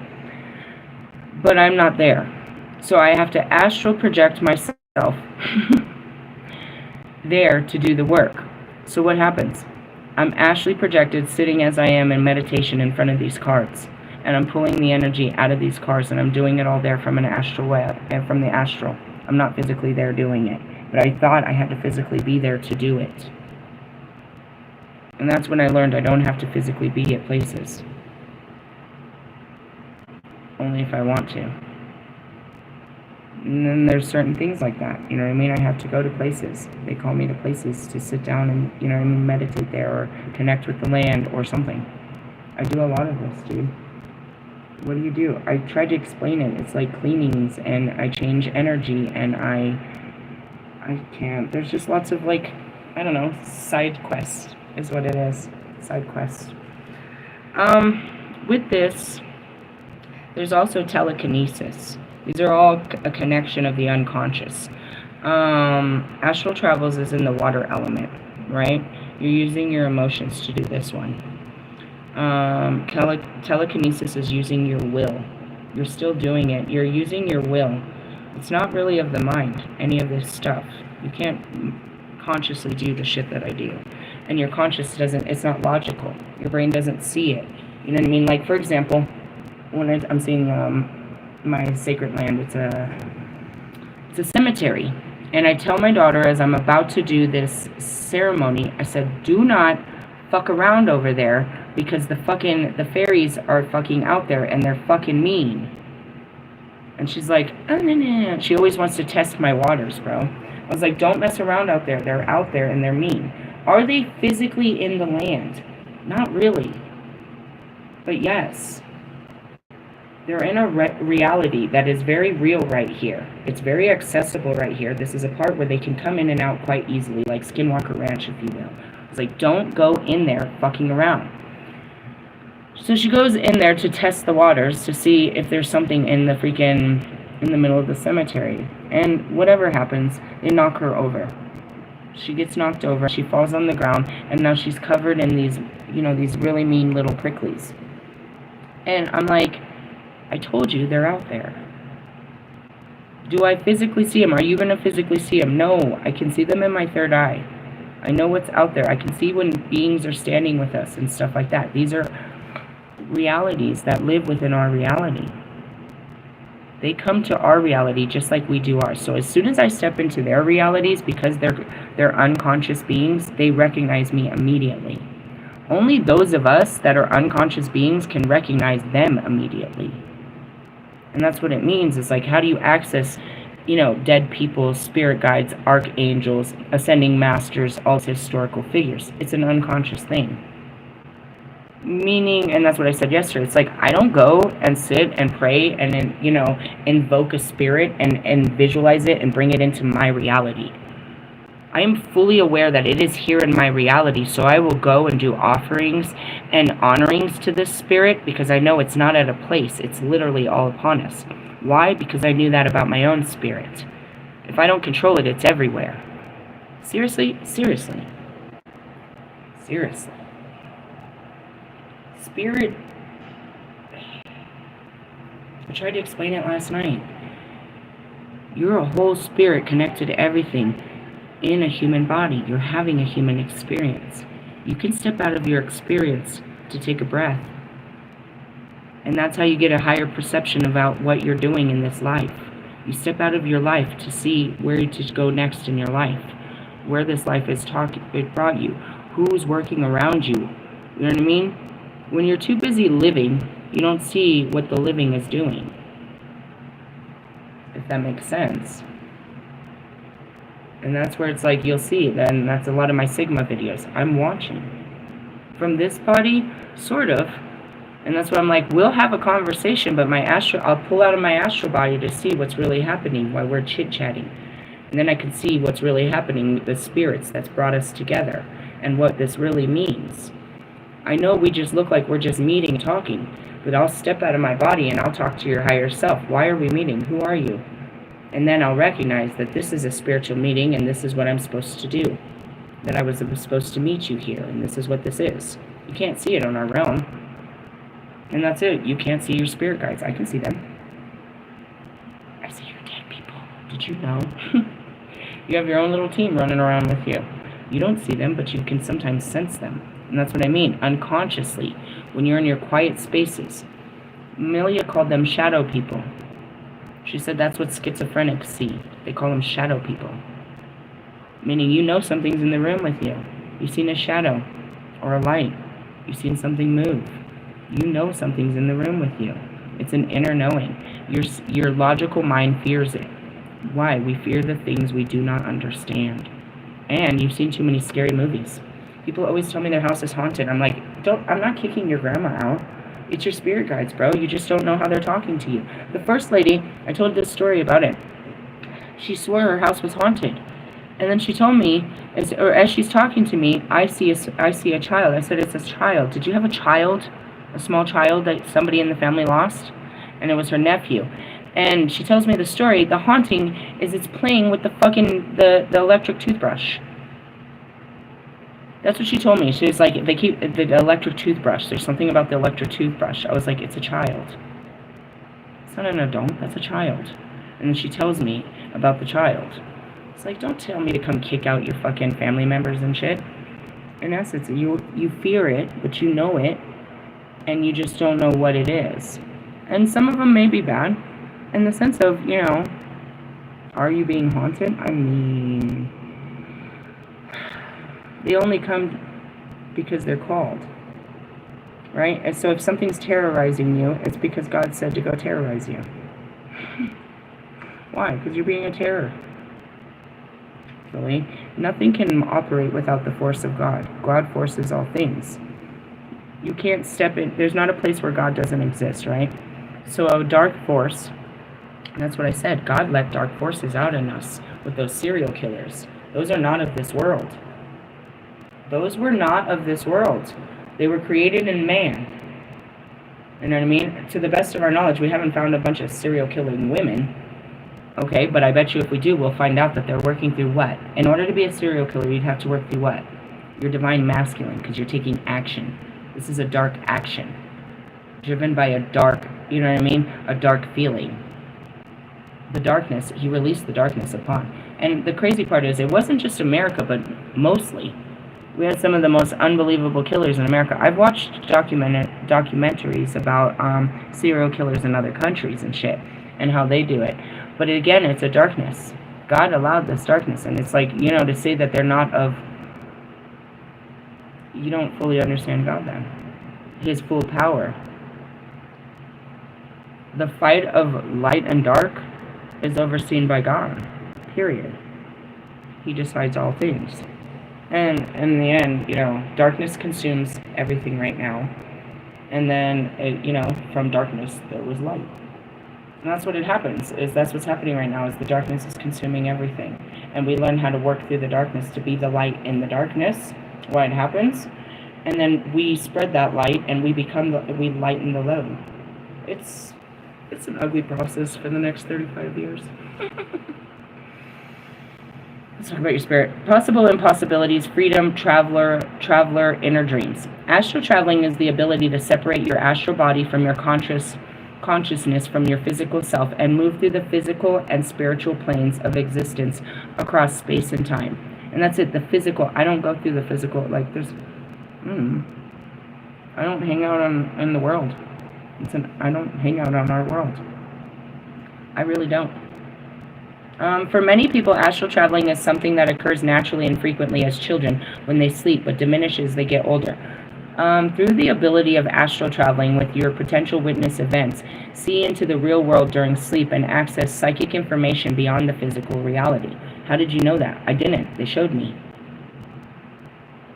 But I'm not there. So I have to astral project myself there to do the work. So what happens? I'm astrally projected sitting as I am in meditation in front of these cards. And I'm pulling the energy out of these cars, and I'm doing it all there from an astral web, and from the astral. I'm not physically there doing it, but I thought I had to physically be there to do it. And that's when I learned I don't have to physically be at places. Only if I want to. And then there's certain things like that, I have to go to places. They call me to places to sit down and, meditate there, or connect with the land, or something. I do a lot of this, dude. What do? I tried to explain it. It's like cleanings, and I change energy, and I can't. There's just lots of, side quests is what it is. Side quests. With this, there's also telekinesis. These are all a connection of the unconscious. Astral travels is in the water element, right? You're using your emotions to do this one. Telekinesis is using your will. You're still doing it. You're using your will. It's not really of the mind, any of this stuff. You can't consciously do the shit that I do. And your conscious doesn't, it's not logical. Your brain doesn't see it. You know what I mean? Like, for example, when I'm seeing my sacred land, it's a cemetery. And I tell my daughter as I'm about to do this ceremony, I said, do not fuck around over there because the fairies are fucking out there and they're fucking mean. And she's like, oh, no. She always wants to test my waters, bro. I was like, don't mess around out there. They're out there and they're mean. Are they physically in the land? Not really. But yes. They're in a reality that is very real right here. It's very accessible right here. This is a part where they can come in and out quite easily, like Skinwalker Ranch, if you will. It's like, don't go in there fucking around. So she goes in there to test the waters to see if there's something in the middle of the cemetery. And whatever happens, they knock her over. She gets knocked over, she falls on the ground, and now she's covered in these, these really mean little pricklies. And I'm like, I told you they're out there. Do I physically see them? Are you going to physically see them? No, I can see them in my third eye. I know what's out there. I can see when beings are standing with us and stuff like that. These are realities that live within our reality. They come to our reality just like we do ours. So as soon as I step into their realities, because they're unconscious beings, they recognize me immediately. Only those of us that are unconscious beings can recognize them immediately. And that's what it means. It's like, how do you access, dead people, spirit guides, archangels, ascending masters, all historical figures? It's an unconscious thing. Meaning, and that's what I said yesterday, it's like, I don't go and sit and pray and then, invoke a spirit and visualize it and bring it into my reality. I am fully aware that it is here in my reality, so I will go and do offerings and honorings to this spirit because I know it's not at a place. It's literally all upon us. Why? Because I knew that about my own spirit. If I don't control it, it's everywhere. Seriously? Seriously. Seriously. Spirit, I tried to explain it last night. You're a whole spirit connected to everything in a human body. You're having a human experience. You can step out of your experience to take a breath. And that's how you get a higher perception about what you're doing in this life. You step out of your life to see where to go next in your life, where this life it brought you, who's working around you. You know what I mean? When you're too busy living, you don't see what the living is doing. If that makes sense. And that's where it's like, you'll see, then that's a lot of my Sigma videos. I'm watching. From this body, sort of. And that's why I'm like, we'll have a conversation, but I'll pull out of my astral body to see what's really happening while we're chit-chatting. And then I can see what's really happening with the spirits that's brought us together and what this really means. I know we just look like we're just meeting and talking, but I'll step out of my body and I'll talk to your higher self. Why are we meeting? Who are you? And then I'll recognize that this is a spiritual meeting and this is what I'm supposed to do. That I was supposed to meet you here and this is what this is. You can't see it on our realm. And that's it. You can't see your spirit guides. I can see them. I see your dead people. Did you know? You have your own little team running around with you. You don't see them, but you can sometimes sense them. And that's what I mean, unconsciously, when you're in your quiet spaces. Amelia called them shadow people. She said that's what schizophrenics see. They call them shadow people. Meaning you know something's in the room with you. You've seen a shadow or a light. You've seen something move. You know something's in the room with you. It's an inner knowing. Your logical mind fears it. Why? We fear the things we do not understand. And you've seen too many scary movies. People always tell me their house is haunted. I'm like, I'm not kicking your grandma out. It's your spirit guides, bro. You just don't know how they're talking to you. The first lady, I told this story about it. She swore her house was haunted. And then she told me, as she's talking to me, I see a child. I said, it's a child. Did you have a child? A small child that somebody in the family lost? And it was her nephew. And she tells me the story. The haunting is it's playing with the fucking the electric toothbrush. That's what she told me. She was like, they keep the electric toothbrush. There's something about the electric toothbrush. I was like, it's a child. It's not an adult. That's a child. And then she tells me about the child. It's like, don't tell me to come kick out your fucking family members and shit. In essence, you fear it, but you know it, and you just don't know what it is. And some of them may be bad, in the sense of, you know, are you being haunted? I mean, they only come because they're called, right? And so if something's terrorizing you, it's because God said to go terrorize you. Why? Because you're being a terror. Really? Nothing can operate without the force of God. God forces all things. You can't step in. There's not a place where God doesn't exist, right? So a dark force, that's what I said. God let dark forces out in us with those serial killers. Those are not of this world. Those were not of this world. They were created in man. You know what I mean? To the best of our knowledge, we haven't found a bunch of serial killing women. Okay, but I bet you if we do, we'll find out that they're working through what? In order to be a serial killer, you'd have to work through what? Your divine masculine, because you're taking action. This is a dark action. Driven by a dark, you know what I mean? A dark feeling. The darkness, he released the darkness upon. And the crazy part is, it wasn't just America, but mostly. We had some of the most unbelievable killers in America. I've watched documentaries about serial killers in other countries and shit, and how they do it. But again, it's a darkness. God allowed this darkness, and it's like, you know, to say that they're not of... You don't fully understand God then. His full power. The fight of light and dark is overseen by God. Period. He decides all things. And in the end, you know, darkness consumes everything right now. And then, you know, from darkness, there was light. And that's what it happens, is that's what's happening right now, is the darkness is consuming everything. And we learn how to work through the darkness to be the light in the darkness, why it happens. And then we spread that light, and we we lighten the load. It's an ugly process for the next 35 years. Let's talk about your spirit. Possible impossibilities, freedom, traveler, inner dreams. Astral traveling is the ability to separate your astral body from your consciousness from your physical self and move through the physical and spiritual planes of existence across space and time. And that's it, the physical. I don't go through the physical, like there's, I don't hang out in the world. I don't hang out on our world. I really don't. For many people, astral traveling is something that occurs naturally and frequently as children when they sleep, but diminishes as they get older. Through the ability of astral traveling with your potential witness events, see into the real world during sleep and access psychic information beyond the physical reality. How did you know that? I didn't. They showed me.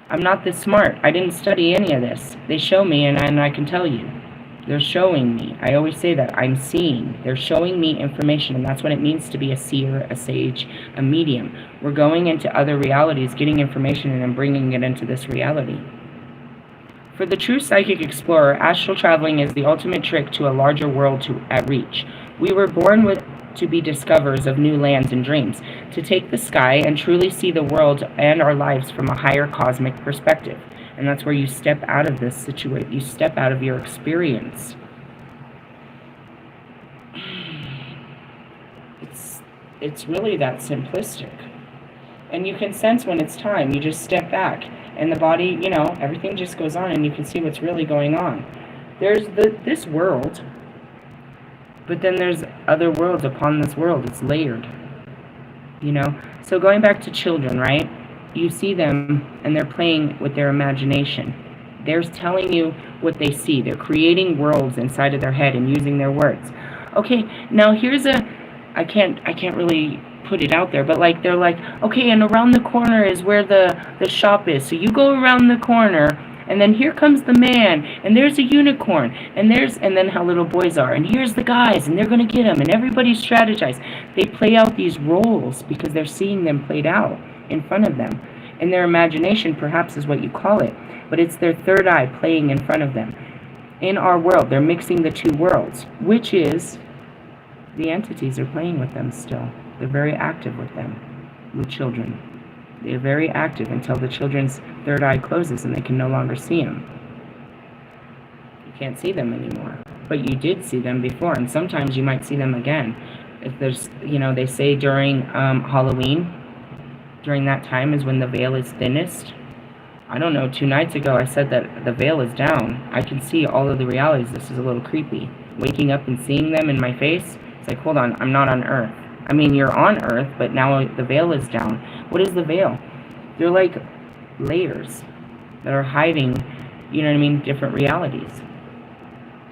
I'm not this smart. I didn't study any of this. They show me, and I can tell you. They're showing me. I always say that. I'm seeing. They're showing me information, and that's what it means to be a seer, a sage, a medium. We're going into other realities, getting information, and then bringing it into this reality. For the true psychic explorer, astral traveling is the ultimate trick to a larger world at reach. We were born to be discoverers of new lands and dreams, to take the sky and truly see the world and our lives from a higher cosmic perspective. And that's where you step out of this situation. You step out of your experience. It's really that simplistic. And you can sense when it's time. You just step back. And the body, you know, everything just goes on and you can see what's really going on. There's this world, but then there's other worlds upon this world. It's layered. You know? So going back to children, right? You see them and they're playing with their imagination. They're telling you what they see. They're creating worlds inside of their head and using their words. Okay, now here's I can't really put it out there, but like they're like, okay, and around the corner is where the shop is. So you go around the corner, and then here comes the man, and there's a unicorn, and then how little boys are, and here's the guys, and they're gonna get them, and everybody's strategized. They play out these roles because they're seeing them played out in front of them. And their imagination, perhaps, is what you call it, but it's their third eye playing in front of them. In our world, they're mixing the two worlds, which is The entities are playing with them still. They're very active with them, with children. They're very active until the children's third eye closes and they can no longer see them. You can't see them anymore. But you did see them before, and sometimes you might see them again. If there's, they say during Halloween, during that time is when the veil is thinnest. I don't know, 2 nights ago I said that the veil is down. I can see all of the realities. This is a little creepy. Waking up and seeing them in my face, it's like, hold on, I'm not on Earth. I mean, you're on Earth, but now the veil is down. What is the veil? They're like layers that are hiding, different realities.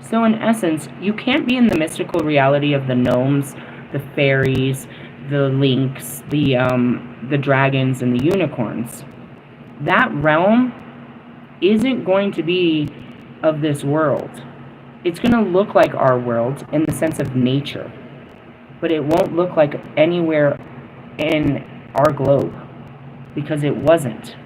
So in essence, you can't be in the mystical reality of the gnomes, the fairies, the lynx, the dragons, and the unicorns. That realm isn't going to be of this world. It's going to look like our world in the sense of nature, but it won't look like anywhere in our globe, because it wasn't.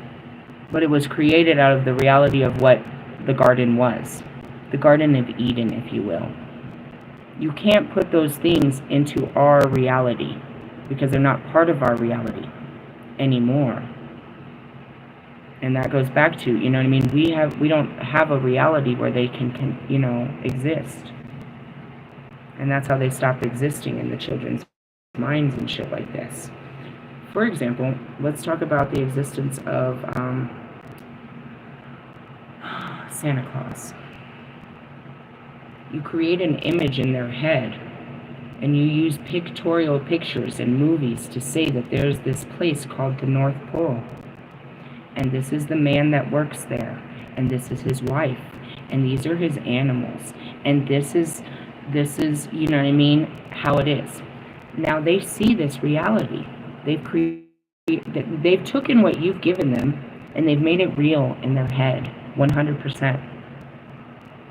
But it was created out of the reality of what the garden was. The Garden of Eden, if you will. You can't put those things into our reality because they're not part of our reality anymore. And that goes back to, we don't have a reality where they can exist. And that's how they stop existing in the children's minds and shit like this. For example, let's talk about the existence of Santa Claus. You create an image in their head, and you use pictorial pictures and movies to say that there's this place called the North Pole, and this is the man that works there, and this is his wife, and these are his animals, and this is how it is. Now they see this reality. They've taken what you've given them, and they've made it real in their head, 100%.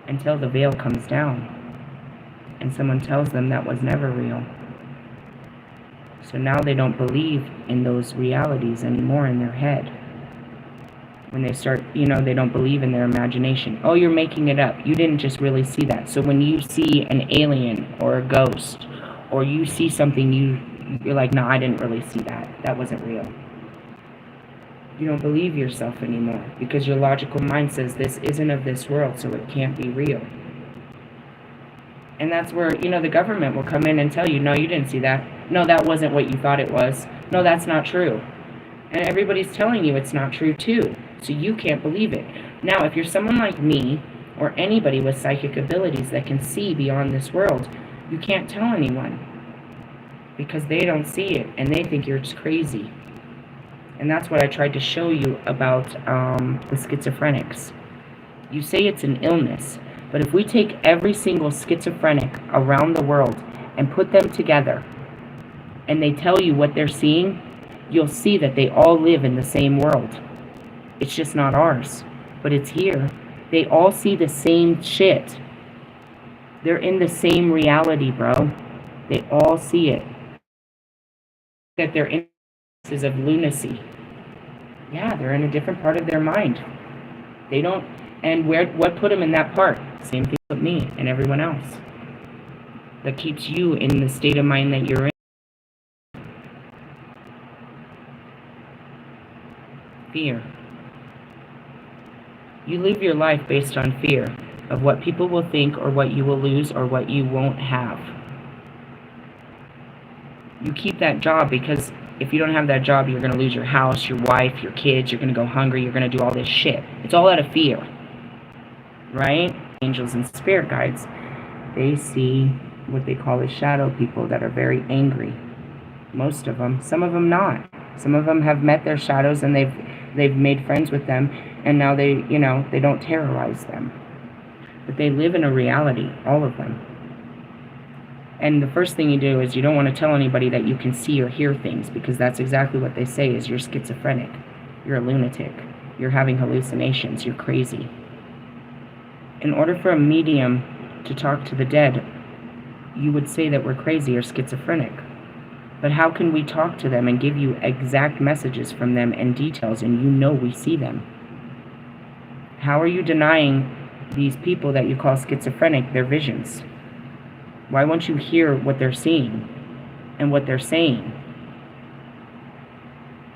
Until the veil comes down and someone tells them that was never real. So now they don't believe in those realities anymore in their head. When they start, they don't believe in their imagination. Oh, you're making it up. You didn't just really see that. So when you see an alien or a ghost, or you see something, you're like, no, I didn't really see that. That wasn't real. You don't believe yourself anymore because your logical mind says this isn't of this world, so it can't be real. And that's where, the government will come in and tell you, no, you didn't see that. No, that wasn't what you thought it was. No, that's not true. And everybody's telling you it's not true too, so you can't believe it. Now, if you're someone like me or anybody with psychic abilities that can see beyond this world, you can't tell anyone because they don't see it and they think you're just crazy. And that's what I tried to show you about the schizophrenics. You say it's an illness, but if we take every single schizophrenic around the world and put them together, and they tell you what they're seeing, you'll see that they all live in the same world. It's just not ours, but it's here. They all see the same shit. They're in the same reality, bro. They all see it. That they're in of lunacy. Yeah, they're in a different part of their mind. They don't, and what put them in that part? Same thing with me and everyone else. That keeps you in the state of mind that you're in. Fear. You live your life based on fear of what people will think or what you will lose or what you won't have. You keep that job because if you don't have that job, you're going to lose your house, your wife, your kids, you're going to go hungry, you're going to do all this shit. It's all out of fear, right? Angels and spirit guides, they see what they call as shadow people that are very angry. Most of them. Some of them not. Some of them have met their shadows and they've made friends with them, and now they don't terrorize them. But they live in a reality, all of them. And the first thing you do is you don't want to tell anybody that you can see or hear things, because that's exactly what they say is you're schizophrenic, you're a lunatic, you're having hallucinations, you're crazy. In order for a medium to talk to the dead, you would say that we're crazy or schizophrenic. But how can we talk to them and give you exact messages from them and details and we see them? How are you denying these people that you call schizophrenic their visions? Why won't you hear what they're seeing and what they're saying?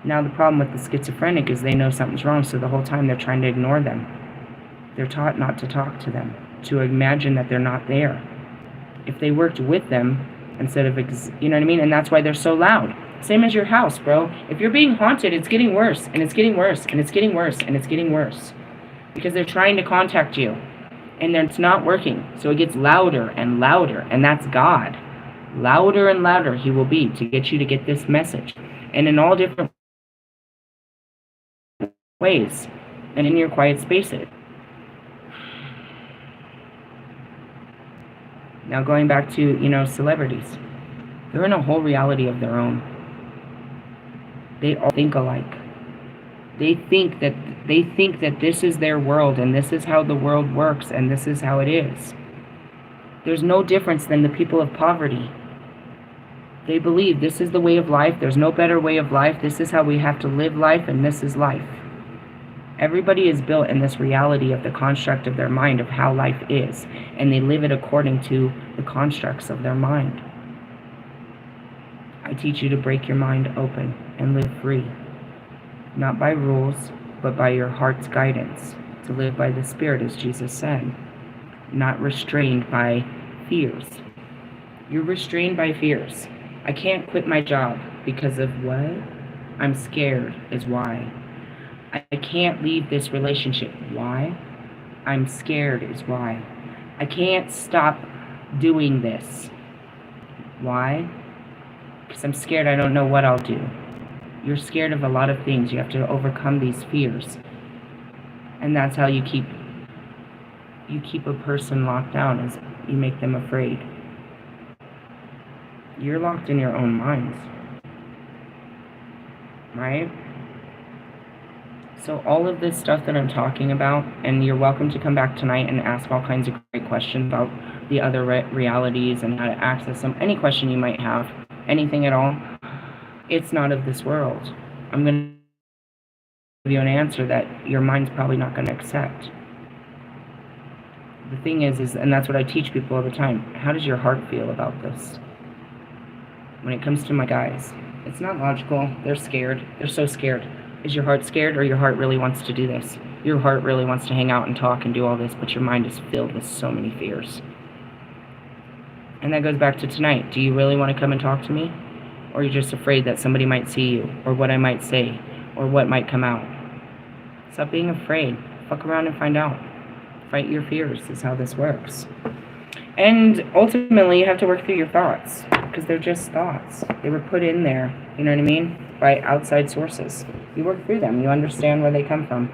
Now the problem with the schizophrenic is they know something's wrong, so the whole time they're trying to ignore them. They're taught not to talk to them, to imagine that they're not there. If they worked with them instead of, you know what I mean? And that's why they're so loud. Same as your house, bro. If you're being haunted, it's getting worse, and it's getting worse, and it's getting worse, and it's getting worse. Because they're trying to contact you, and it's not working. So it gets louder and louder, and that's God. Louder and louder he will be to get you to get this message. And in all different ways, and in your quiet spaces. Now going back to, celebrities. They're in a whole reality of their own. They all think alike. They think that this is their world, and this is how the world works, and this is how it is. There's no difference than the people of poverty. They believe this is the way of life. There's no better way of life. This is how we have to live life, and this is life. Everybody is built in this reality of the construct of their mind of how life is, and they live it according to the constructs of their mind. I teach you to break your mind open and live free, not by rules, but by your heart's guidance, to live by the Spirit, as Jesus said, not restrained by fears. You're restrained by fears. I can't quit my job because of what? I'm scared is why. I can't leave this relationship. Why? I'm scared is why. I can't stop doing this. Why? Because I'm scared I don't know what I'll do. You're scared of a lot of things. You have to overcome these fears. And that's how you keep a person locked down, is you make them afraid. You're locked in your own minds. Right? So all of this stuff that I'm talking about, and you're welcome to come back tonight and ask all kinds of great questions about the other realities and how to access them. Any question you might have, anything at all, it's not of this world. I'm going to give you an answer that your mind's probably not going to accept. The thing is, and that's what I teach people all the time, how does your heart feel about this? When it comes to my guys, it's not logical. They're scared. They're so scared. Is your heart scared, or your heart really wants to do this? Your heart really wants to hang out and talk and do all this, but your mind is filled with so many fears. And that goes back to tonight. Do you really want to come and talk to me? Or are you just afraid that somebody might see you, or what I might say, or what might come out? Stop being afraid. Fuck around and find out. Fight your fears is how this works. And ultimately, you have to work through your thoughts, because they're just thoughts. They were put in there, you know what I mean? By outside sources. You work through them. You understand where they come from.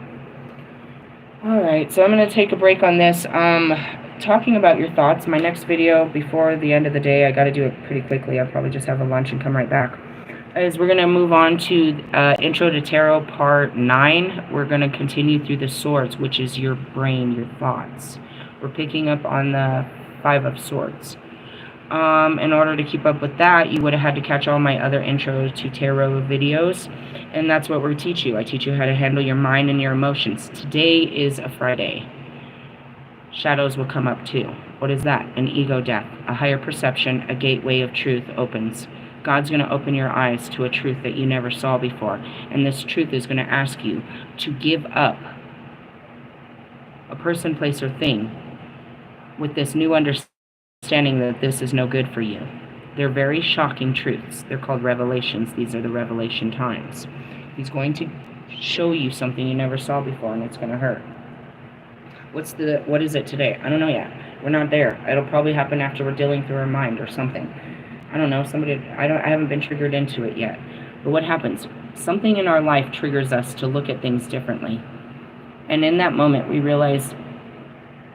Alright, so I'm going to take a break on this. Talking about your thoughts, my next video before the end of the day, I got to do it pretty quickly. I'll probably just have a lunch and come right back. Is we're going to move on to Intro to Tarot Part 9. We're going to continue through the Swords, which is your brain, your thoughts. We're picking up on the Five of Swords. In order to keep up with that, you would have had to catch all my other Intro to Tarot videos, and that's what we teach you. I teach you how to handle your mind and your emotions. Today is a Friday. Shadows will come up too. What is that? An ego death, a higher perception, a gateway of truth opens. God's going to open your eyes to a truth that you never saw before, and this truth is going to ask you to give up a person, place, or thing with this new understanding that this is no good for you. They're very shocking truths. They're called revelations. These are the revelation times. He's going to show you something you never saw before, and it's going to hurt. What is it today? I don't know yet. We're not there. It'll probably happen after we're dealing through our mind or something. I don't know. I haven't been triggered into it yet. But what happens? Something in our life triggers us to look at things differently. And in that moment, we realize,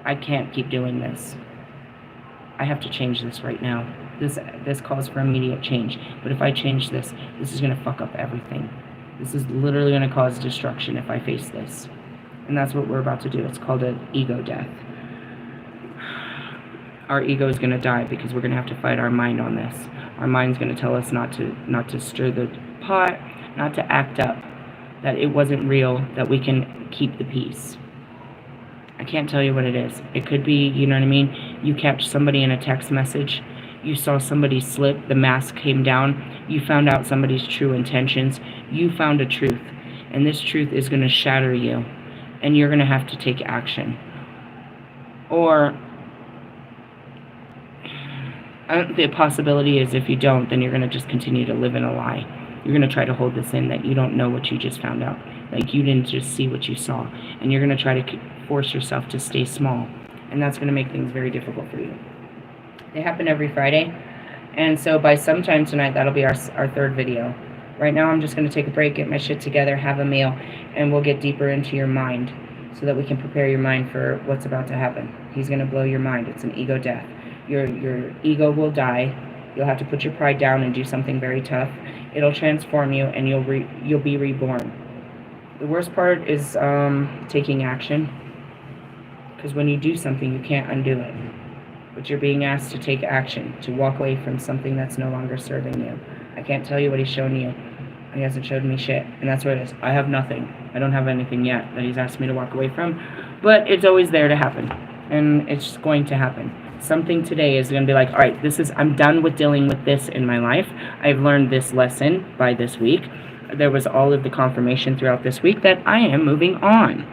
I can't keep doing this. I have to change this right now. This calls for immediate change. But if I change this, this is going to fuck up everything. This is literally going to cause destruction if I face this. And that's what we're about to do. It's called an ego death. Our ego is going to die because we're going to have to fight our mind on this. Our mind's going to tell us not to stir the pot, not to act up, that it wasn't real, that we can keep the peace. I can't tell you what it is. It could be, you know what I mean? You catch somebody in a text message You saw somebody slip, the mask came down, you found out somebody's true intentions, you found a truth, and this truth is going to shatter you, and you're going to have to take action. Or the possibility is if you don't, then you're going to just continue to live in a lie. You're going to try to hold this in, that you don't know what you just found out. Like, you didn't just see what you saw. And you're going to try to force yourself to stay small. And that's going to make things very difficult for you. They happen every Friday. And so by sometime tonight, that'll be our third video. Right now, I'm just going to take a break, get my shit together, have a meal, and we'll get deeper into your mind so that we can prepare your mind for what's about to happen. He's going to blow your mind. It's an ego death. Your ego will die. You'll have to put your pride down and do something very tough. It'll transform you, and you'll be reborn. The worst part is taking action, because when you do something, you can't undo it. But you're being asked to take action, to walk away from something that's no longer serving you. I can't tell you what he's shown you. He hasn't showed me shit, and that's what it is. I have nothing. I don't have anything yet that he's asked me to walk away from, but it's always there to happen, and it's going to happen. Something today is going to be like, all right, I'm done with dealing with this in my life. I've learned this lesson by this week. There was all of the confirmation throughout this week that I am moving on.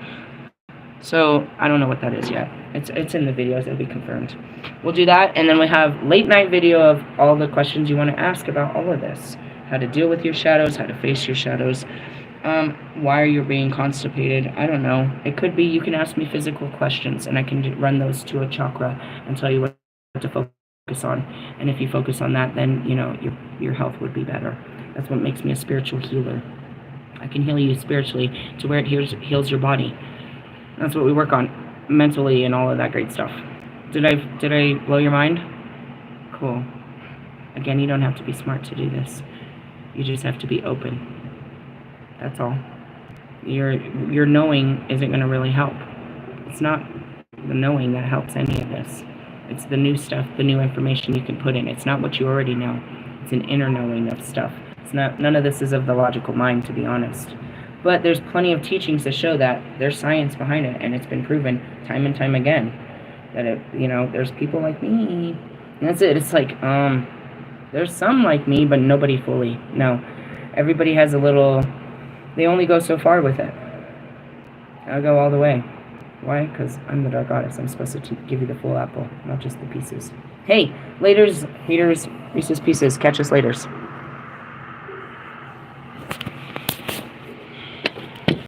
So I don't know what that is yet. It's in the videos. It'll be confirmed. We'll do that, and then we have late night video of all the questions you want to ask about all of this. How to deal with your shadows, how to face your shadows. Why are you being constipated? I don't know. It could be you can ask me physical questions, and I can run those to a chakra and tell you what to focus on. And if you focus on that, then, you know, your health would be better. That's what makes me a spiritual healer. I can heal you spiritually to where it heals your body. That's what we work on mentally and all of that great stuff. Did I blow your mind? Cool. Again, you don't have to be smart to do this. You just have to be open. That's all. Your knowing isn't going to really help. It's not the knowing that helps any of this. It's the new stuff, the new information you can put in. It's not what you already know. It's an inner knowing of stuff. It's not. None of this is of the logical mind, to be honest. But there's plenty of teachings that show that there's science behind it, and it's been proven time and time again that there's people like me. And that's it. It's like there's some like me, but nobody fully. No, everybody has a little. They only go so far with it. I'll go all the way. Why? Because I'm the dark goddess. I'm supposed to give you the full apple, not just the pieces. Hey, laters, haters, Reese's Pieces. Catch us laters.